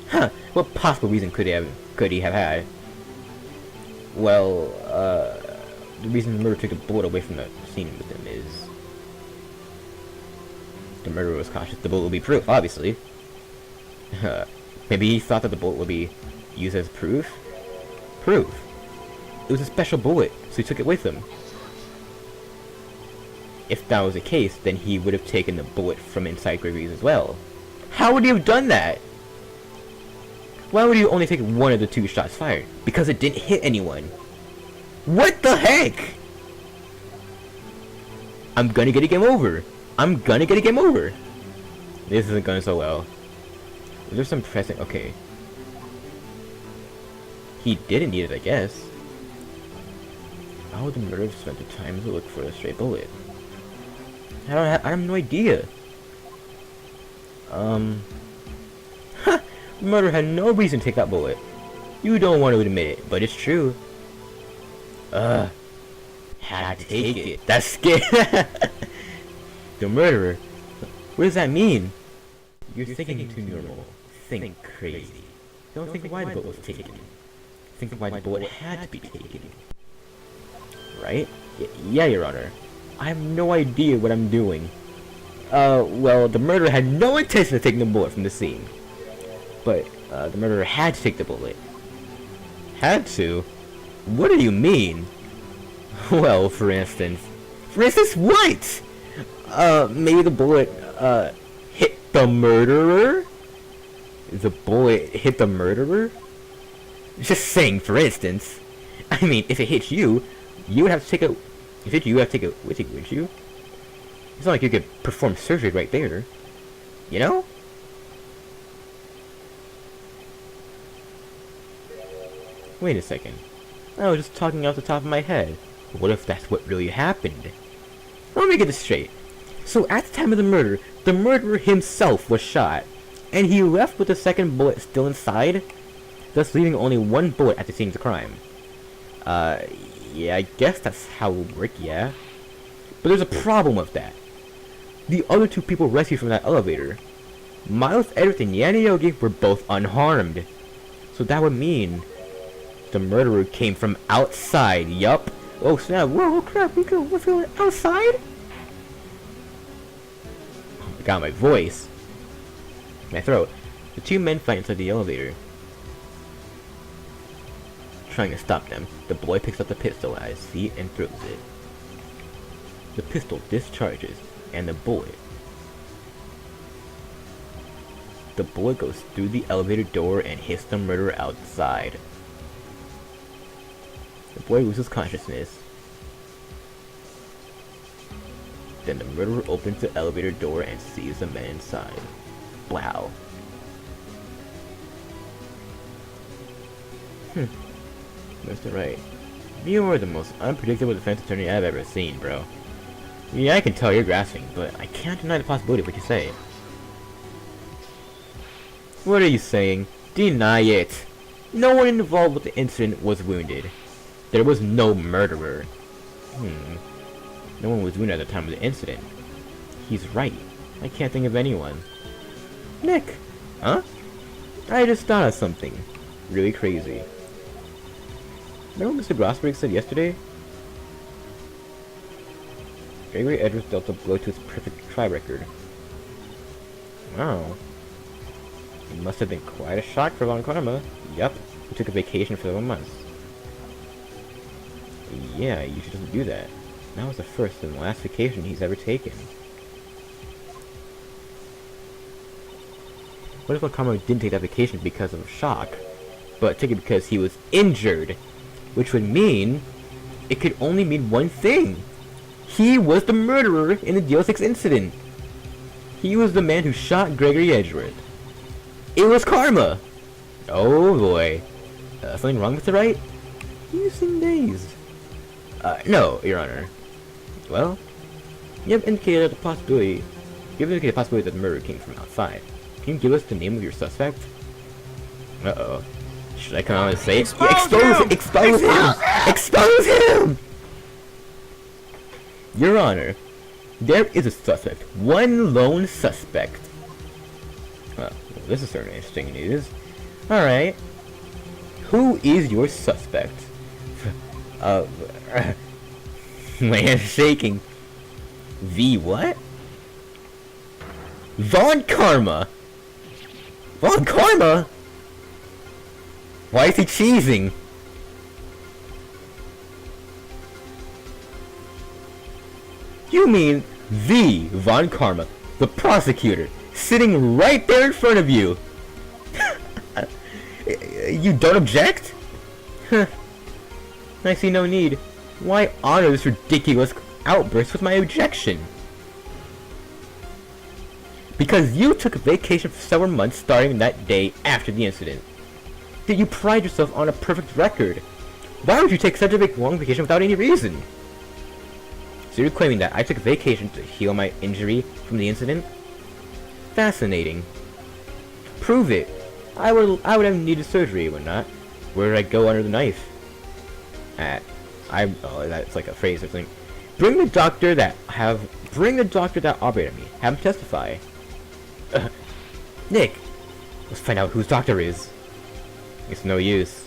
Huh, what possible reason could he have had? Well, the reason the murderer took the bullet away from the scene with him is... the murderer was cautious the bullet would be proof, obviously. Maybe he thought that the bullet would be used as proof? Proof? It was a special bullet, so he took it with him. If that was the case, then he would have taken the bullet from inside Gregory's as well. How would he have done that? Why would he only take one of the two shots fired? Because it didn't hit anyone. What the heck? I'm gonna get a game over. I'm gonna get a game over. This isn't going so well. Is there some pressing? Okay. He didn't need it, I guess. How would the murderer have spent the time to look for a stray bullet? I have no idea. The murderer had no reason to take that bullet. You don't want to admit it, but it's true. Had to take it. That's scary. The murderer? What does that mean? You're thinking too normal. Think crazy. Don't think why the bullet was taken. Think why the bullet had to be taken. Right? Yeah, Your Honor. I have no idea what I'm doing. Well, the murderer had no intention of taking the bullet from the scene. But, the murderer had to take the bullet. Had to? What do you mean? Well, for instance... For instance, what? Maybe the bullet, hit the murderer? The bullet hit the murderer? Just saying, for instance. I mean, if it hits you, you would have to take a... If it hit you, you would have to take a... Would you? It's not like you could perform surgery right there. You know? Wait a second. I was just talking off the top of my head. What if that's what really happened? Let me get this straight. So at the time of the murderer himself was shot, and he left with the second bullet still inside, thus leaving only one bullet at the scene of the crime. Yeah, I guess that's how it would work, yeah. But there's a problem with that. The other two people rescued from that elevator, Miles Edwards and Yanni Yogi, were both unharmed. So that would mean the murderer came from outside, yup. Oh snap, whoa, crap, we're going outside? I got my voice. My throat. The two men fight inside the elevator. Trying to stop them, the boy picks up the pistol at his feet and throws it. The pistol discharges, and the bullet goes through the elevator door and hits the murderer outside. The boy loses consciousness. Then the murderer opens the elevator door and sees the man inside. Wow. Mr. Wright, you are the most unpredictable defense attorney I've ever seen, bro. Yeah, I can tell you're grasping, but I can't deny the possibility of what you say. What are you saying? Deny it! No one involved with the incident was wounded. There was no murderer. No one was wounded at the time of the incident. He's right. I can't think of anyone. Nick! Huh? I just thought of something. Really crazy. Remember what Mr. Grossberg said yesterday? Gregory Edwards dealt a blow to his perfect try record. Wow. It must have been quite a shock for Von Karma. Yup, he took a vacation for 7 months. Yeah, he usually doesn't do that. That was the first and last vacation he's ever taken. What if Von Karma didn't take that vacation because of shock, but took it because he was injured? Which would mean, it could only mean one thing. He was the murderer in the DL6 incident. He was the man who shot Gregory Edgeworth. It was Karma! Oh boy. Something wrong with the right? You seem dazed. No, Your Honor. Well, you have indicated the possibility that the murder came from outside. Can you give us the name of your suspect? Uh-oh. Should I come out and say it? Expose him! Expose him! Your Honor, there is a suspect. One lone suspect. Well, this is certainly interesting news. Alright. Who is your suspect? My hand's shaking. V what? Von Karma! Von Karma?! Why is he cheesing? You mean the Von Karma, the prosecutor, sitting right there in front of you? You don't object? I see no need. Why honor this ridiculous outburst with my objection? Because you took a vacation for several months starting that day after the incident. Did you pride yourself on a perfect record? Why would you take such a long vacation without any reason? So you're claiming that I took a vacation to heal my injury from the incident? Fascinating. Prove it. I would have needed surgery, would not. Where did I go under the knife? Oh, that's like a phrase or something. Bring the doctor that operated on me. Have him testify. Nick, let's find out whose doctor is. It's no use.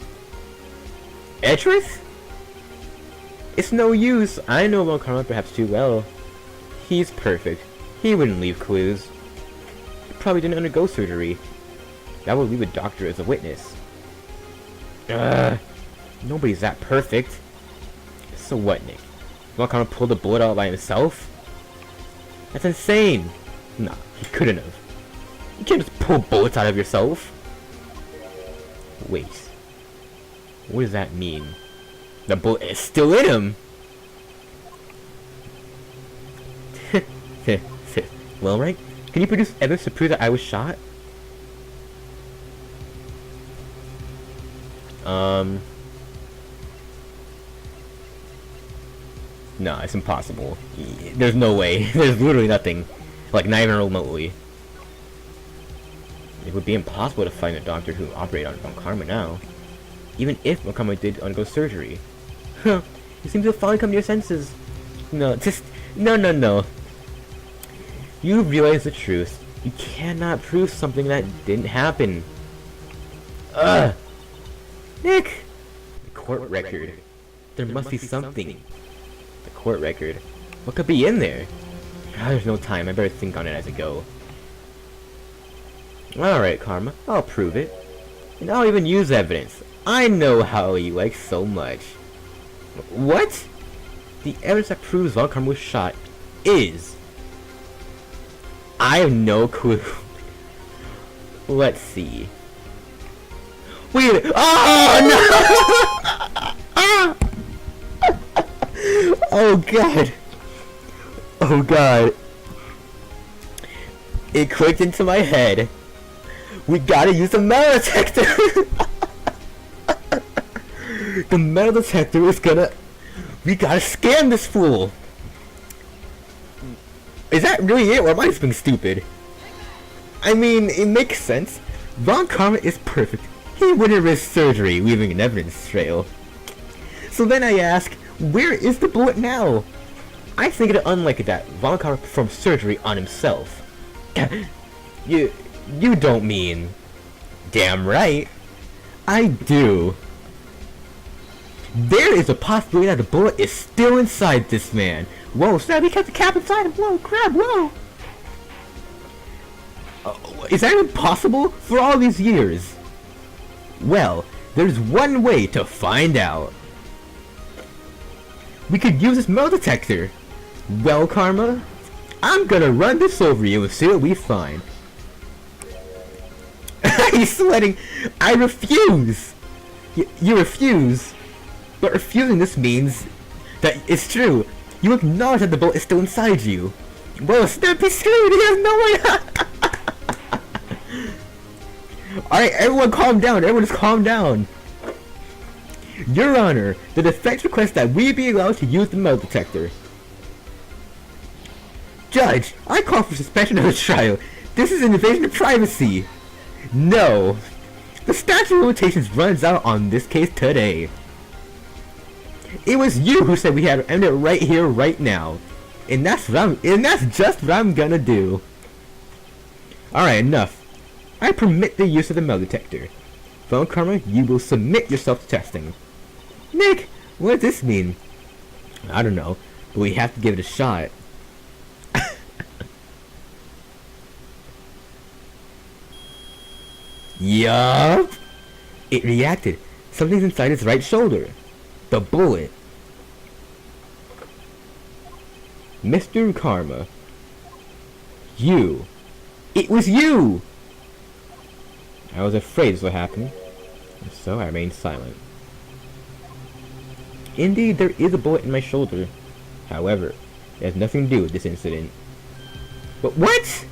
Edgeworth? It's no use. I know Von Karma perhaps too well. He's perfect. He wouldn't leave clues. He probably didn't undergo surgery. That would leave a doctor as a witness. Nobody's that perfect. So what, Nick? Von Karma pulled the bullet out by himself? That's insane. Nah, he couldn't have. You can't just pull bullets out of yourself. Wait. What does that mean? The bullet is still in him! Well, right? Can you produce evidence to prove that I was shot? No, it's impossible. There's no way. There's literally nothing. Like, not even remotely. It would be impossible to find a doctor who operated on Von Karma now. Even if Von Karma did undergo surgery. Huh. You seem to have finally come to your senses. No, no. You realize the truth. You cannot prove something that didn't happen. Nick! The court record. There must be something. The court record. What could be in there? There's no time. I better think on it as I go. Alright, Karma. I'll prove it. And I'll even use evidence. I know how you like so much. What? The evidence that proves Von Karma was shot is... I have no clue. Let's see. Wait! Oh no! Oh god! Oh god! It clicked into my head. We gotta use the metal detector! The metal detector is gonna... We gotta scan this fool! Is that really it, or am I just being stupid? I mean, it makes sense. Von Karma is perfect. He wouldn't risk surgery, leaving an evidence trail. So then I ask, where is the bullet now? I think it unlikely that Von Karma performed surgery on himself. You don't mean... Damn right. I do. There is a possibility that the bullet is still inside this man. Whoa, snap, he kept the cap inside him. Whoa, crap, whoa. Is that even possible for all these years? Well, there's one way to find out. We could use this metal detector. Well, Karma, I'm gonna run this over you and see what we find. He's sweating. I refuse. You refuse. But refusing this means that it's true. You acknowledge that the bullet is still inside you. Well, snap, he's screwed. He has no way. Alright, everyone calm down. Everyone just calm down. Your Honor, the defense requests that we be allowed to use the metal detector. Judge, I call for suspension of the trial. This is an invasion of privacy. No. The statute of limitations runs out on this case today. It was you who said we had to end it right here, right now. And that's just what I'm gonna do. Alright, enough. I permit the use of the metal detector. Von Karma, you will submit yourself to testing. Nick, what does this mean? I don't know, but we have to give it a shot. Yup! It reacted. Something's inside his right shoulder. The bullet. Mr. Karma. You. It was you! I was afraid this would happen, so I remained silent. Indeed, there is a bullet in my shoulder. However, it has nothing to do with this incident. But what?!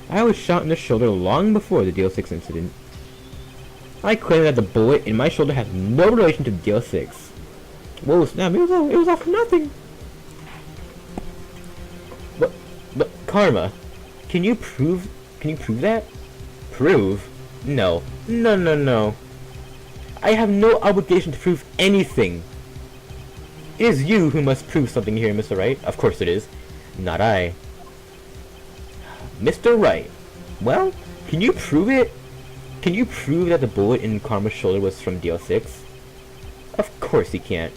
I was shot in the shoulder long before the DL6 incident. I claim that the bullet in my shoulder has no relation to the DL6. Whoa, snap, it was all for nothing! But, Karma, can you prove that? Prove? No. No. I have no obligation to prove anything. It is you who must prove something here, Mr. Wright. Of course it is. Not I. Mr. Wright. Well, can you prove it? Can you prove that the bullet in Karma's shoulder was from DL6? Of course he can't.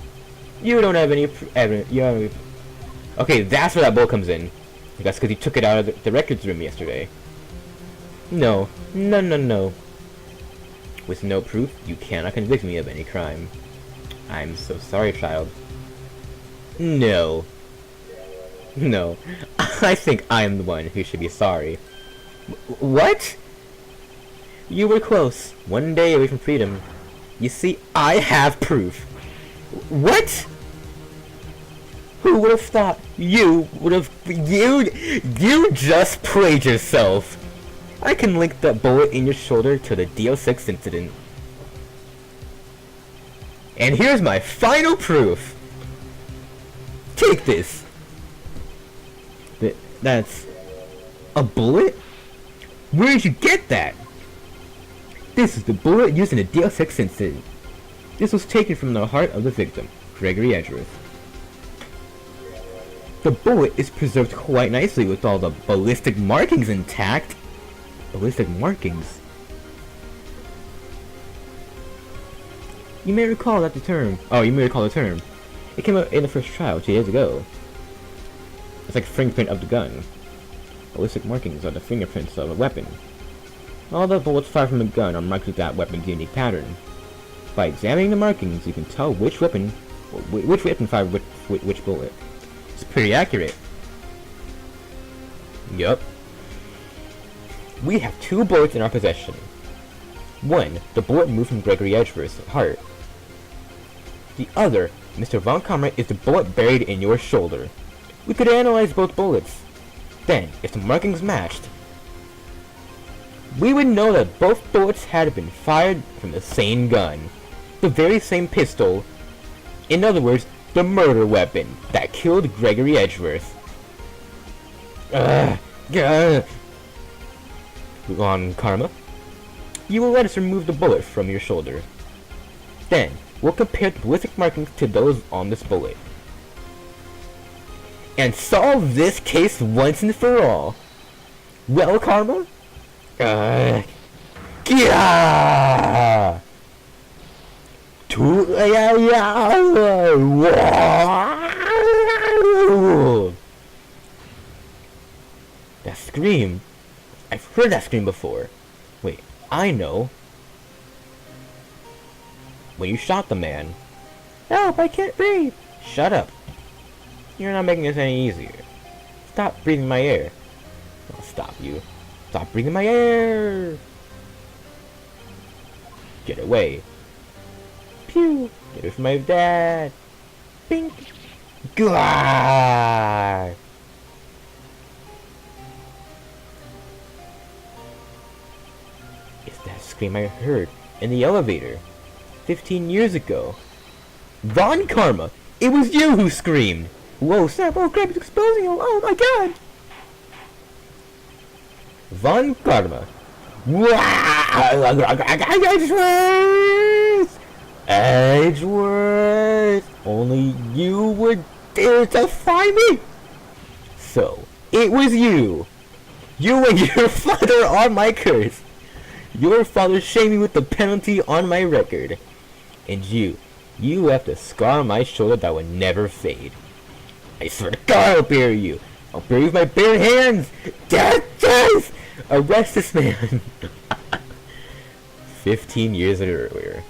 You don't have any evidence. Okay, that's where that bullet comes in. That's because he took it out of the records room yesterday. No. With no proof, you cannot convict me of any crime. I'm so sorry, child. No. I think I'm the one who should be sorry. What? You were close. One day away from freedom. You see, I have proof. What? Who would have thought you would have... You just played yourself. I can link that bullet in your shoulder to the DL6 incident. And here's my final proof. Take this. That's... a bullet? Where did you get that? This is the bullet used in the DL6 incident. This was taken from the heart of the victim, Gregory Edgeworth. The bullet is preserved quite nicely with all the ballistic markings intact. Ballistic markings? You may recall that the term. Oh, you may recall the term. It came out in the first trial 2 years ago. It's like a fingerprint of the gun. Ballistic markings are the fingerprints of a weapon. All the bullets fired from a gun are marked with that weapon's unique pattern. By examining the markings, you can tell which weapon fired which bullet. It's pretty accurate. Yup. We have 2 bullets in our possession. One, the bullet moved from Gregory Edgeworth's heart. The other, Mr. Von Karma, is the bullet buried in your shoulder. We could analyze both bullets. Then, if the markings matched, we would know that both bullets had been fired from the same gun. The very same pistol. In other words, the murder weapon that killed Gregory Edgeworth. Von Karma, you will let us remove the bullet from your shoulder. Then, we'll compare the ballistic markings to those on this bullet. And solve this case once and for all. Well, Karma? Yeah! That scream. I've heard that scream before. Wait, I know. When you shot the man. Help, I can't breathe. Shut up. You're not making this any easier. Stop breathing my air. I'll stop you. Stop breathing my air. Get away. Pew. Get away from my dad. Bink. Gah. It's that scream I heard in the elevator 15 years ago. Von Karma! It was you who screamed! Whoa, snap! Oh crap, it's exposing you! Oh my god! Von Karma! Edgeworth! Edgeworth! Only you would dare to find me! So, it was you! You and your father are my curse! Your father shamed me with the penalty on my record. And you left a scar on my shoulder that would never fade. I swear to God I'll bury you! I'll bury you with my bare hands! Death! Arrest this man! 15 years earlier.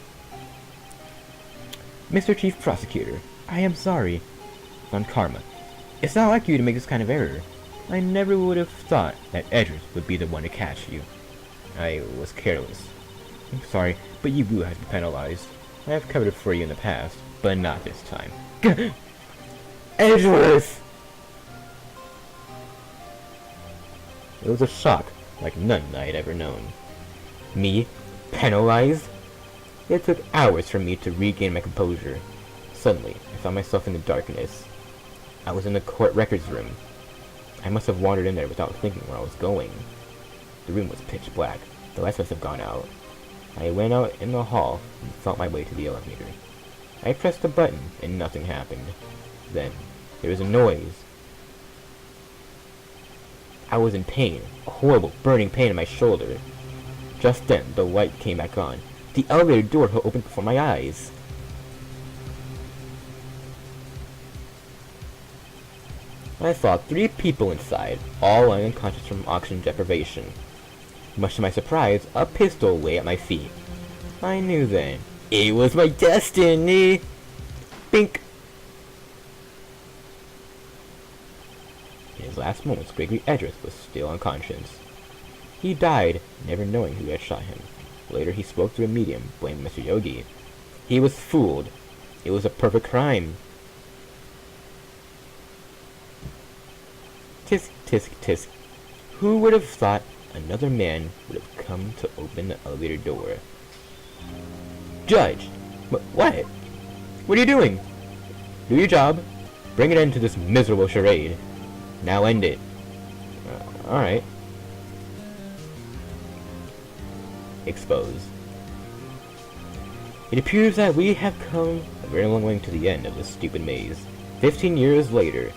Mr. Chief Prosecutor, I am sorry. Von Karma, it's not like you to make this kind of error. I never would have thought that Edgeworth would be the one to catch you. I was careless. I'm sorry, but you will have to be penalized. I have covered it for you in the past, but not this time. Edgeworth! It was a shock, like none I had ever known. Me? Penalized? It took hours for me to regain my composure. Suddenly, I found myself in the darkness. I was in the court records room. I must have wandered in there without thinking where I was going. The room was pitch black. The lights must have gone out. I went out in the hall and felt my way to the elevator. I pressed a button and nothing happened. Then, there was a noise. I was in pain, a horrible burning pain in my shoulder. Just then, the light came back on. The elevator door opened before my eyes. I saw 3 people inside, all lying unconscious from oxygen deprivation. Much to my surprise, a pistol lay at my feet. I knew then. It was my destiny! Bink! In his last moments, Gregory Edgeworth was still unconscious. He died, never knowing who had shot him. Later he spoke to a medium, blaming Mr. Yogi. He was fooled. It was a perfect crime. Tisk, tisk, tisk. Who would have thought another man would have come to open the elevator door? Judge! What? What are you doing? Do your job. Bring an end to this miserable charade. Now end it. Alright. Exposed. It appears that we have come a very long way to the end of this stupid maze. 15 years later.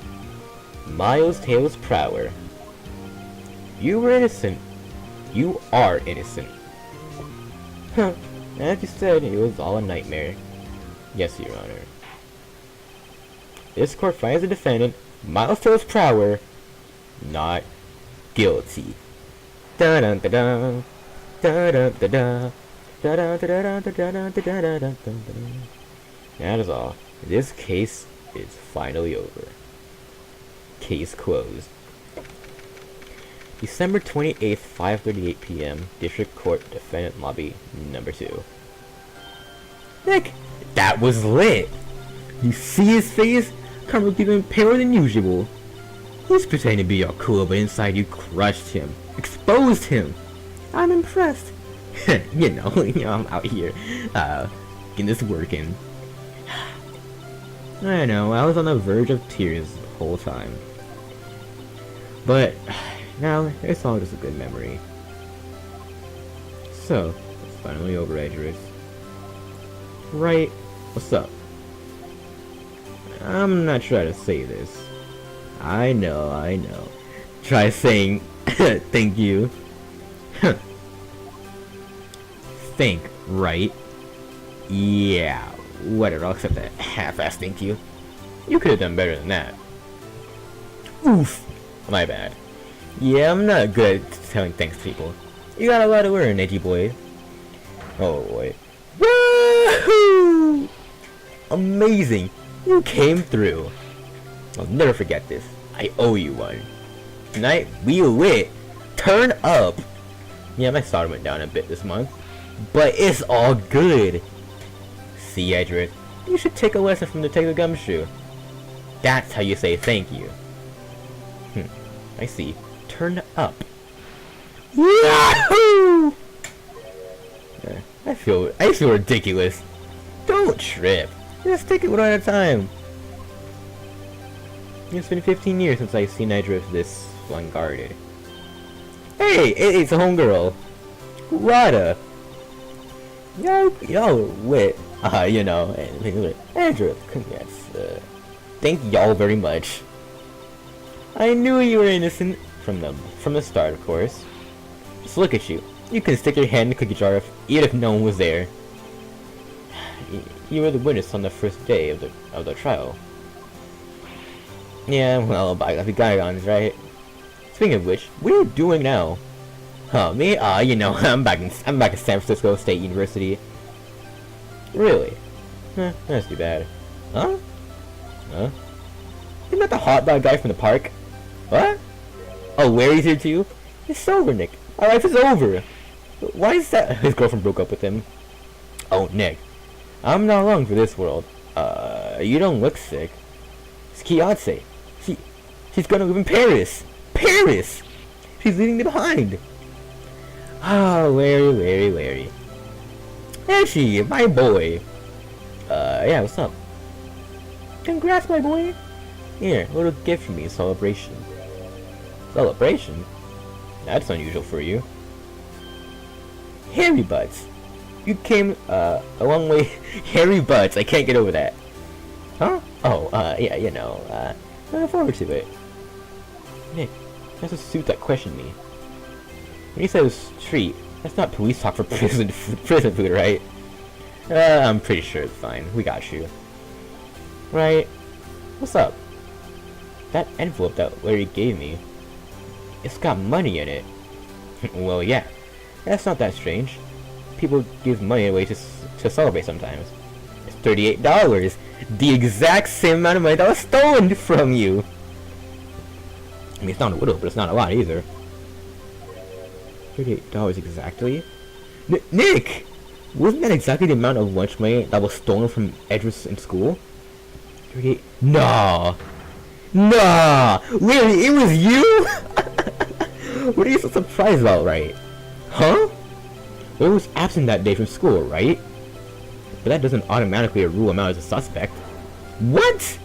Miles Tails Prower. You were innocent. You are innocent. Huh. As you said, it was all a nightmare. Yes, Your Honor. This court finds the defendant, Miles Tails Prower, not guilty. Da da da da. Da da da da. Da da da da da da da da. That is all. This case is finally over. Case closed. December 28th, 5:38 p.m. District Court Defendant Lobby Number 2. Nick, that was lit! You see his face? Karma was even paler than usual. He's pretending to be all cool, but inside you crushed him. Exposed him! I'm impressed. you know, I'm out here, getting this working. I know, I was on the verge of tears the whole time. But, now, it's all just a good memory. So, it's finally over, Edgeworth. Right, what's up? I'm not trying to say this. I know. Try saying, Thank you. Think, right? Yeah, whatever, I'll accept that half-ass thank you. You could have done better than that. Oof! My bad. Yeah, I'm not good at telling thanks to people. You got a lot to learn, edgy boy. Oh boy. Woohoo! Amazing! You came through. I'll never forget this. I owe you one. Tonight, we lit. Turn up! Yeah, my solder went down a bit this month. But it's all good. See, Edric, you should take a lesson from Detective Gumshoe. That's how you say thank you. I see. Turn up. Yahoo! I feel ridiculous. Don't trip. Just take it one at a time. It's been 15 years since I've seen Edric this unguarded. Hey, it's a homegirl. Rada. Y'all lit. You know, Edric, congrats. Thank y'all very much. I knew you were innocent from the start, of course. Just look at you. You can stick your hand in the cookie jar even if no one was there. You were the witness on the first day of the trial. Yeah, well, bygones, right? Speaking of which, what are you doing now? Huh, me? You know, I'm back in San Francisco State University. Really? That's too bad. Huh? Huh? Isn't that the hot dog guy from the park? What? Oh, Larry's here too? It's over, Nick. Our life is over. Why is that? His girlfriend broke up with him. Oh, Nick. I'm not long for this world. You don't look sick. It's Kiyotse. She's gonna live in Paris. Paris! She's leaving me behind. Oh, Larry. Actually, my boy. Yeah, what's up? Congrats, my boy. Here, a little gift from me, celebration. Celebration? That's unusual for you. Hairy butts. You came, a long way. Hairy butts, I can't get over that. Huh? Oh, yeah, you know, I look forward to it. Nick, that's a suit that questioned me. When you said it was treat, that's not police talk for prison food, right? I'm pretty sure it's fine. We got you. Right? What's up? That envelope that Larry gave me, it's got money in it. Well, yeah. That's not that strange. People give money away to celebrate sometimes. It's $38. The exact same amount of money that was stolen from you. I mean, it's not a little, but it's not a lot either. $38 exactly? Nick! Wasn't that exactly the amount of lunch money that was stolen from Edris in school? 38? Nah! Larry, it was you? What are you so surprised about, right? Huh? Larry was absent that day from school, right? But that doesn't automatically rule him out as a suspect. What?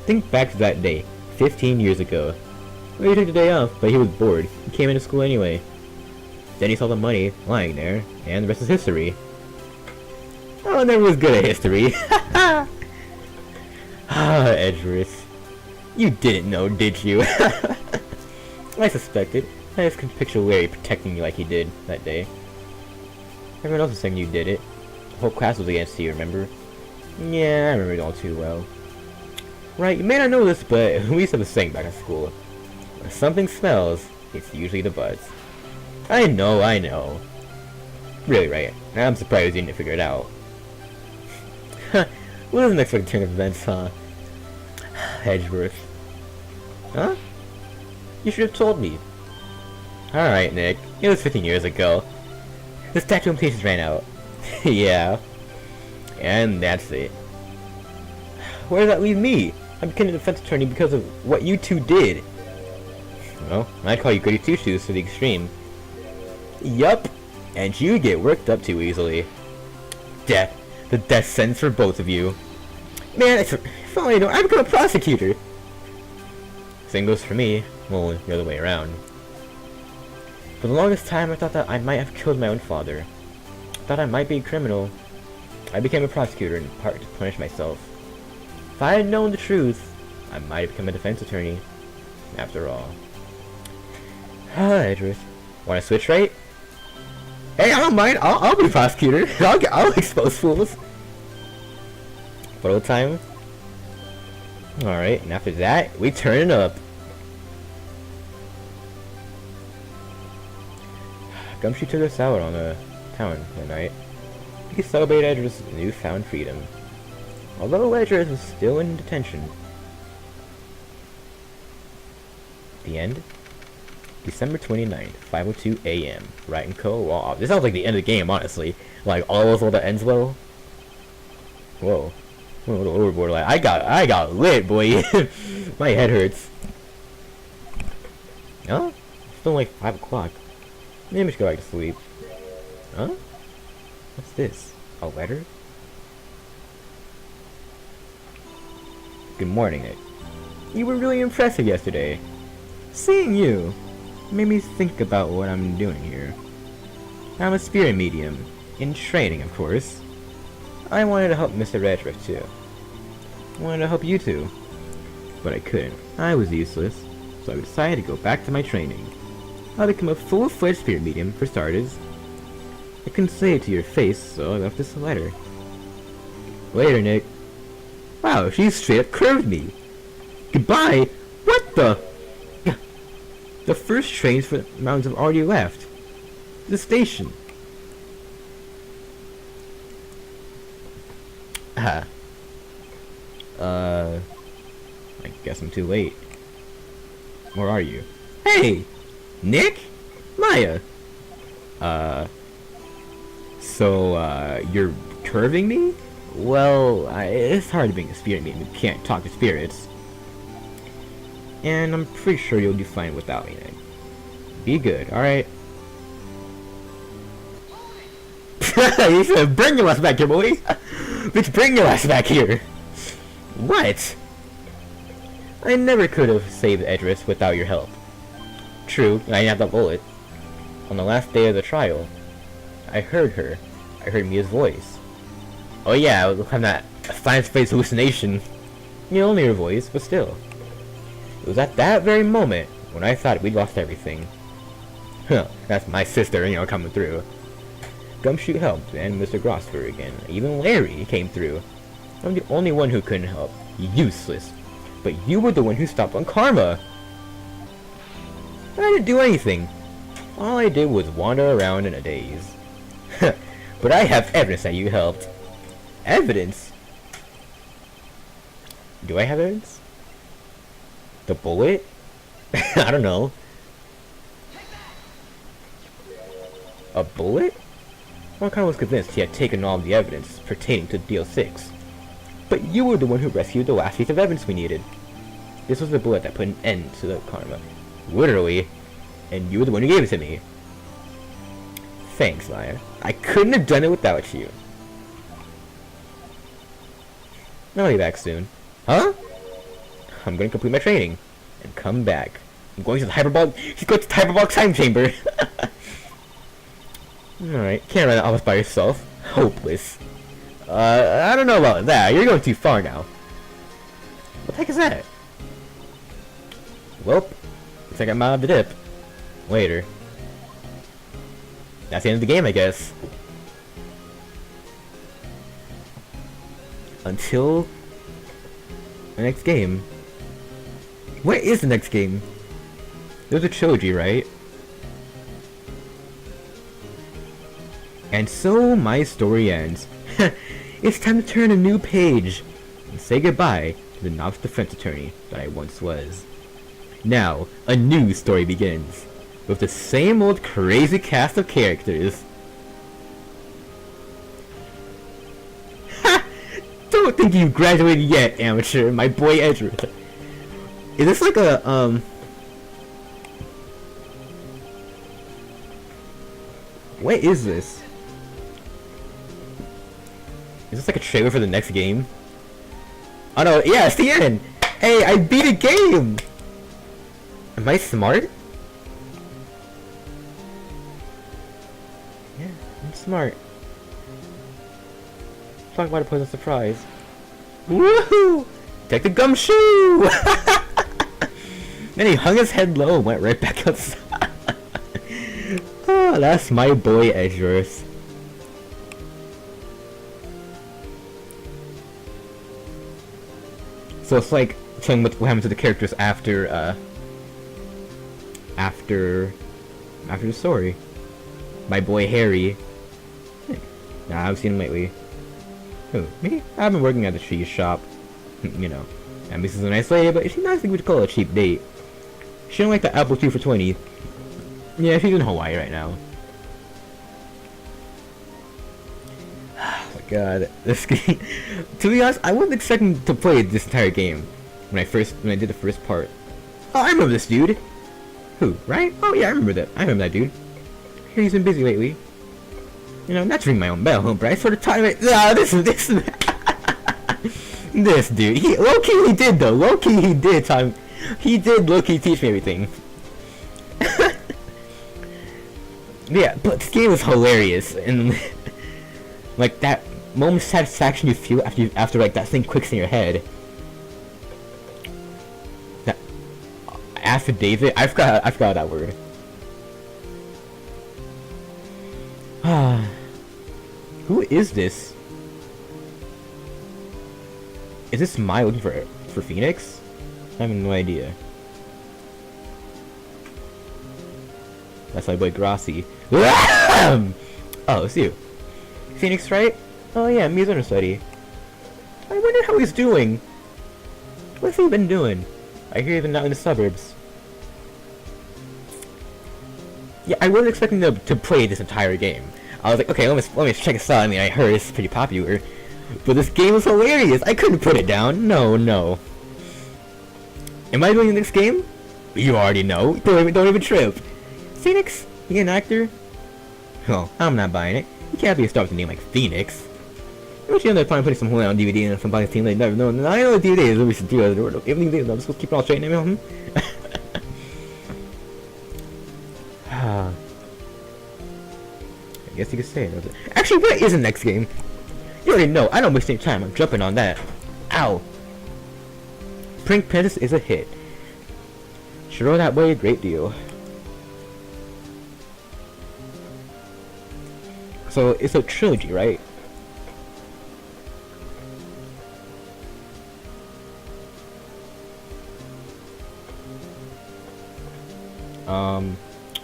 Think back to that day, 15 years ago. Larry took the day off, but he was bored. He came into school anyway. Then he saw the money lying there, and the rest is history. Oh, never was good at history. Edris. You didn't know, did you? I suspected. I just could picture Larry protecting you like he did that day. Everyone else was saying you did it. The whole class was against you, remember? Yeah, I remember it all too well. Right, you may not know this, but we used to have a saying back in school. When something smells, it's usually the buds. I know. Really, right? I'm surprised you didn't figure it out. Wasn't expecting turn of events, huh? Edgeworth. Huh? You should have told me. Alright, Nick. It was 15 years ago. The statute of limitations ran out. Yeah. And that's it. Where does that leave me? I became a defense attorney because of what you two did. Well, I'd call you goody two-shoes to the extreme. Yup. And you get worked up too easily. Death. The death sentence for both of you. Man, if only I know, I'd become a prosecutor. Same goes for me. Well, the other way around. For the longest time, I thought that I might have killed my own father. I thought I might be a criminal. I became a prosecutor in part to punish myself. If I had known the truth, I might have become a defense attorney. After all. Hi, Edris. Want to switch rate? Hey, I don't mind. I'll be prosecutor. I'll expose fools. Photo time. Alright, and after that, we turn it up. Gumshoe took us out on the town that night. We could celebrate Edris' newfound freedom. Although Edris was still in detention. The end? December 29th, 5:02 a.m. Right and co-op. This sounds like the end of the game, honestly. Like, all that ends well. Whoa. Overboard, like, I got lit, boy. My head hurts. Huh? It's still like 5 o'clock. Maybe I should go back to sleep. Huh? What's this? A letter? Good morning, Nick. You were really impressive yesterday. Seeing you made me think about what I'm doing here. I'm a spirit medium. In training, of course. I wanted to help Mr. Redriff too. I wanted to help you too. But I couldn't. I was useless. So I decided to go back to my training. I'll become a full-fledged spirit medium, for starters. I couldn't say it to your face, so I left this letter. Later, Nick. Wow, she straight up curved me. Goodbye? What the? The first trains for the mountains have already left. The station. I guess I'm too late. Where are you? Hey! Nick? Maya! You're curving me? Well, it's hard being a spirit medium. You can't talk to spirits. And I'm pretty sure you'll do fine without me, Nick. Be good, alright? You said, bring your ass back here, boy! Bitch, bring your ass back here! What? I never could have saved Edris without your help. True, I didn't have the bullet. On the last day of the trial, I heard her. I heard Mia's voice. Oh yeah, I was having that science-based hallucination. You know, only her voice, but still. It was at that very moment when I thought we'd lost everything. Huh, that's my sister, you know, coming through. Gumshoe helped, and Mr. Grosser again. Even Larry came through. I'm the only one who couldn't help. Useless. But you were the one who stopped on Karma. I didn't do anything. All I did was wander around in a daze. But I have evidence that you helped. Evidence? Do I have evidence? The bullet? I don't know. A bullet? Well, I kind of was convinced he had taken all the evidence pertaining to Deal 6. But you were the one who rescued the last piece of evidence we needed. This was the bullet that put an end to the Karma. Literally. And you were the one who gave it to me. Thanks, Maya. I couldn't have done it without you. I'll be back soon. Huh? I'm going to complete my training. And come back. I'm going to the hyperbolic... He's going to the hyperbolic time chamber! Alright, can't run that office by yourself. Hopeless. I don't know about that. You're going too far now. What the heck is that? Welp. Looks like I'm out of the dip. Later. That's the end of the game, I guess. Until the next game. What is the next game? There's a trilogy, right? And so my story ends. It's time to turn a new page and say goodbye to the novice defense attorney that I once was. Now, a new story begins, with the same old crazy cast of characters. Ha! Don't think you've graduated yet, amateur, my boy Edris. Is this like a, what is this? Is this like a trailer for the next game? Oh no, yeah, it's the end! Hey, I beat a game! Am I smart? Yeah, I'm smart. Talk about a pleasant surprise. Woohoo! Take the Gumshoe! Then he hung his head low and went right back outside. Oh, that's my boy Edgeworth. So it's like telling what happened to the characters after the story. My boy Harry. Nah, I've seen him lately. Who? Me? I've been working at the cheese shop. You know. And this is a nice lady, but she's not something we'd call a cheap date. She don't like the apple 2 for 20. Yeah, she's in Hawaii right now. Oh my god. This game. To be honest, I wasn't expecting to play this entire game when I did the first part. Oh, I remember this dude. Who? Right? Oh yeah, I remember that. I remember that dude. He's been busy lately. You know, not to ring my own bell, but I sort of time it. Ah, this this dude. He low-key he did though. Low-key he did time. He did low-key teach me everything. Yeah, but this game was hilarious, and like that moment of satisfaction you feel after like that thing clicks in your head. That affidavit. I forgot that word. Who is this? Is this Mai looking for Phoenix? I have no idea. That's my boy Grassi. Oh, it's you. Phoenix, right? Oh yeah, Mizuno study. I wonder how he's doing. What's he been doing? I hear he's been out in the suburbs. Yeah, I wasn't expecting to play this entire game. I was like, okay, let me check this out. I mean, I heard it's pretty popular, but this game was hilarious. I couldn't put it down. No. Am I doing the next game? You already know. Don't even trip. Phoenix? You an actor? Oh, I'm not buying it. You can't be a star with a name like Phoenix. Don't you know they're probably putting some whole on DVD and somebody's team they never know. I know the DVD is what we should do. Everything they know. I'm supposed to keep it all straight now. I guess you could say it. Actually, what is the next game? You already know. I don't waste any time. I'm jumping on that. Ow. Pink Princess is a hit. Should roll that way a great deal. So it's a trilogy, right?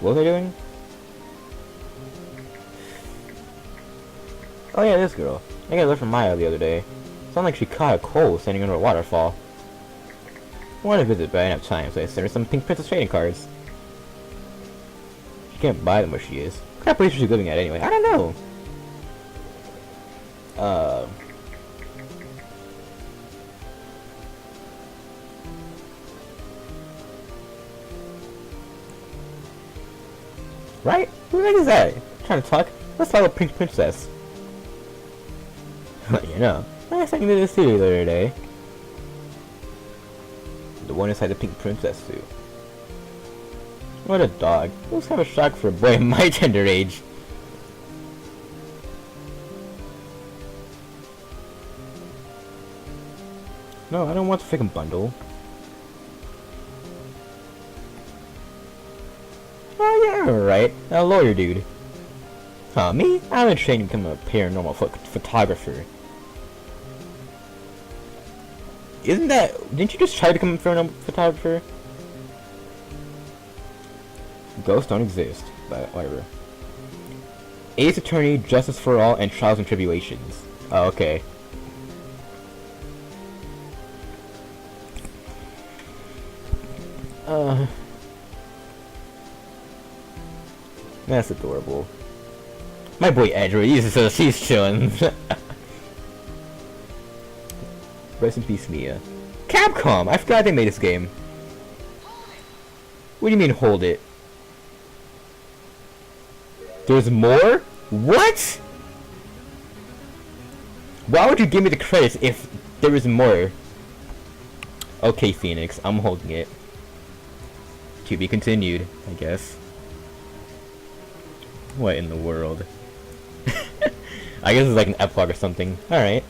What was I doing? Oh yeah, this girl. I got a letter from Maya the other day. Sounded like she caught a cold standing under a waterfall. I wanted to visit, but I didn't have time, so I sent her some Pink Princess trading cards. She can't buy them where she is. What kind of place is she living at anyway? I don't know. Right? Who the heck is that? Trying to talk? Let's talk about Pink Princess. You know, I was talking to this city the other day. The one inside the Pink Princess suit. What a dog. It was kind of a shock for a boy my tender age. No, I don't want the freaking bundle. Oh yeah, right. A lawyer dude. Huh, me? I'm in training to become a paranormal photographer. Isn't that... Didn't you just try to become a paranormal photographer? Ghosts don't exist, but whatever. Ace Attorney, Justice for All, and Trials and Tribulations. Oh, okay. That's adorable. My boy Edgeworth, he's chilling. Rest in peace, Mia. Capcom! I forgot they made this game. What do you mean, hold it? There's more? What? Why would you give me the credits if there is more? Okay, Phoenix, I'm holding it. To be continued, I guess. What in the world? I guess it's like an epilogue or something. Alright.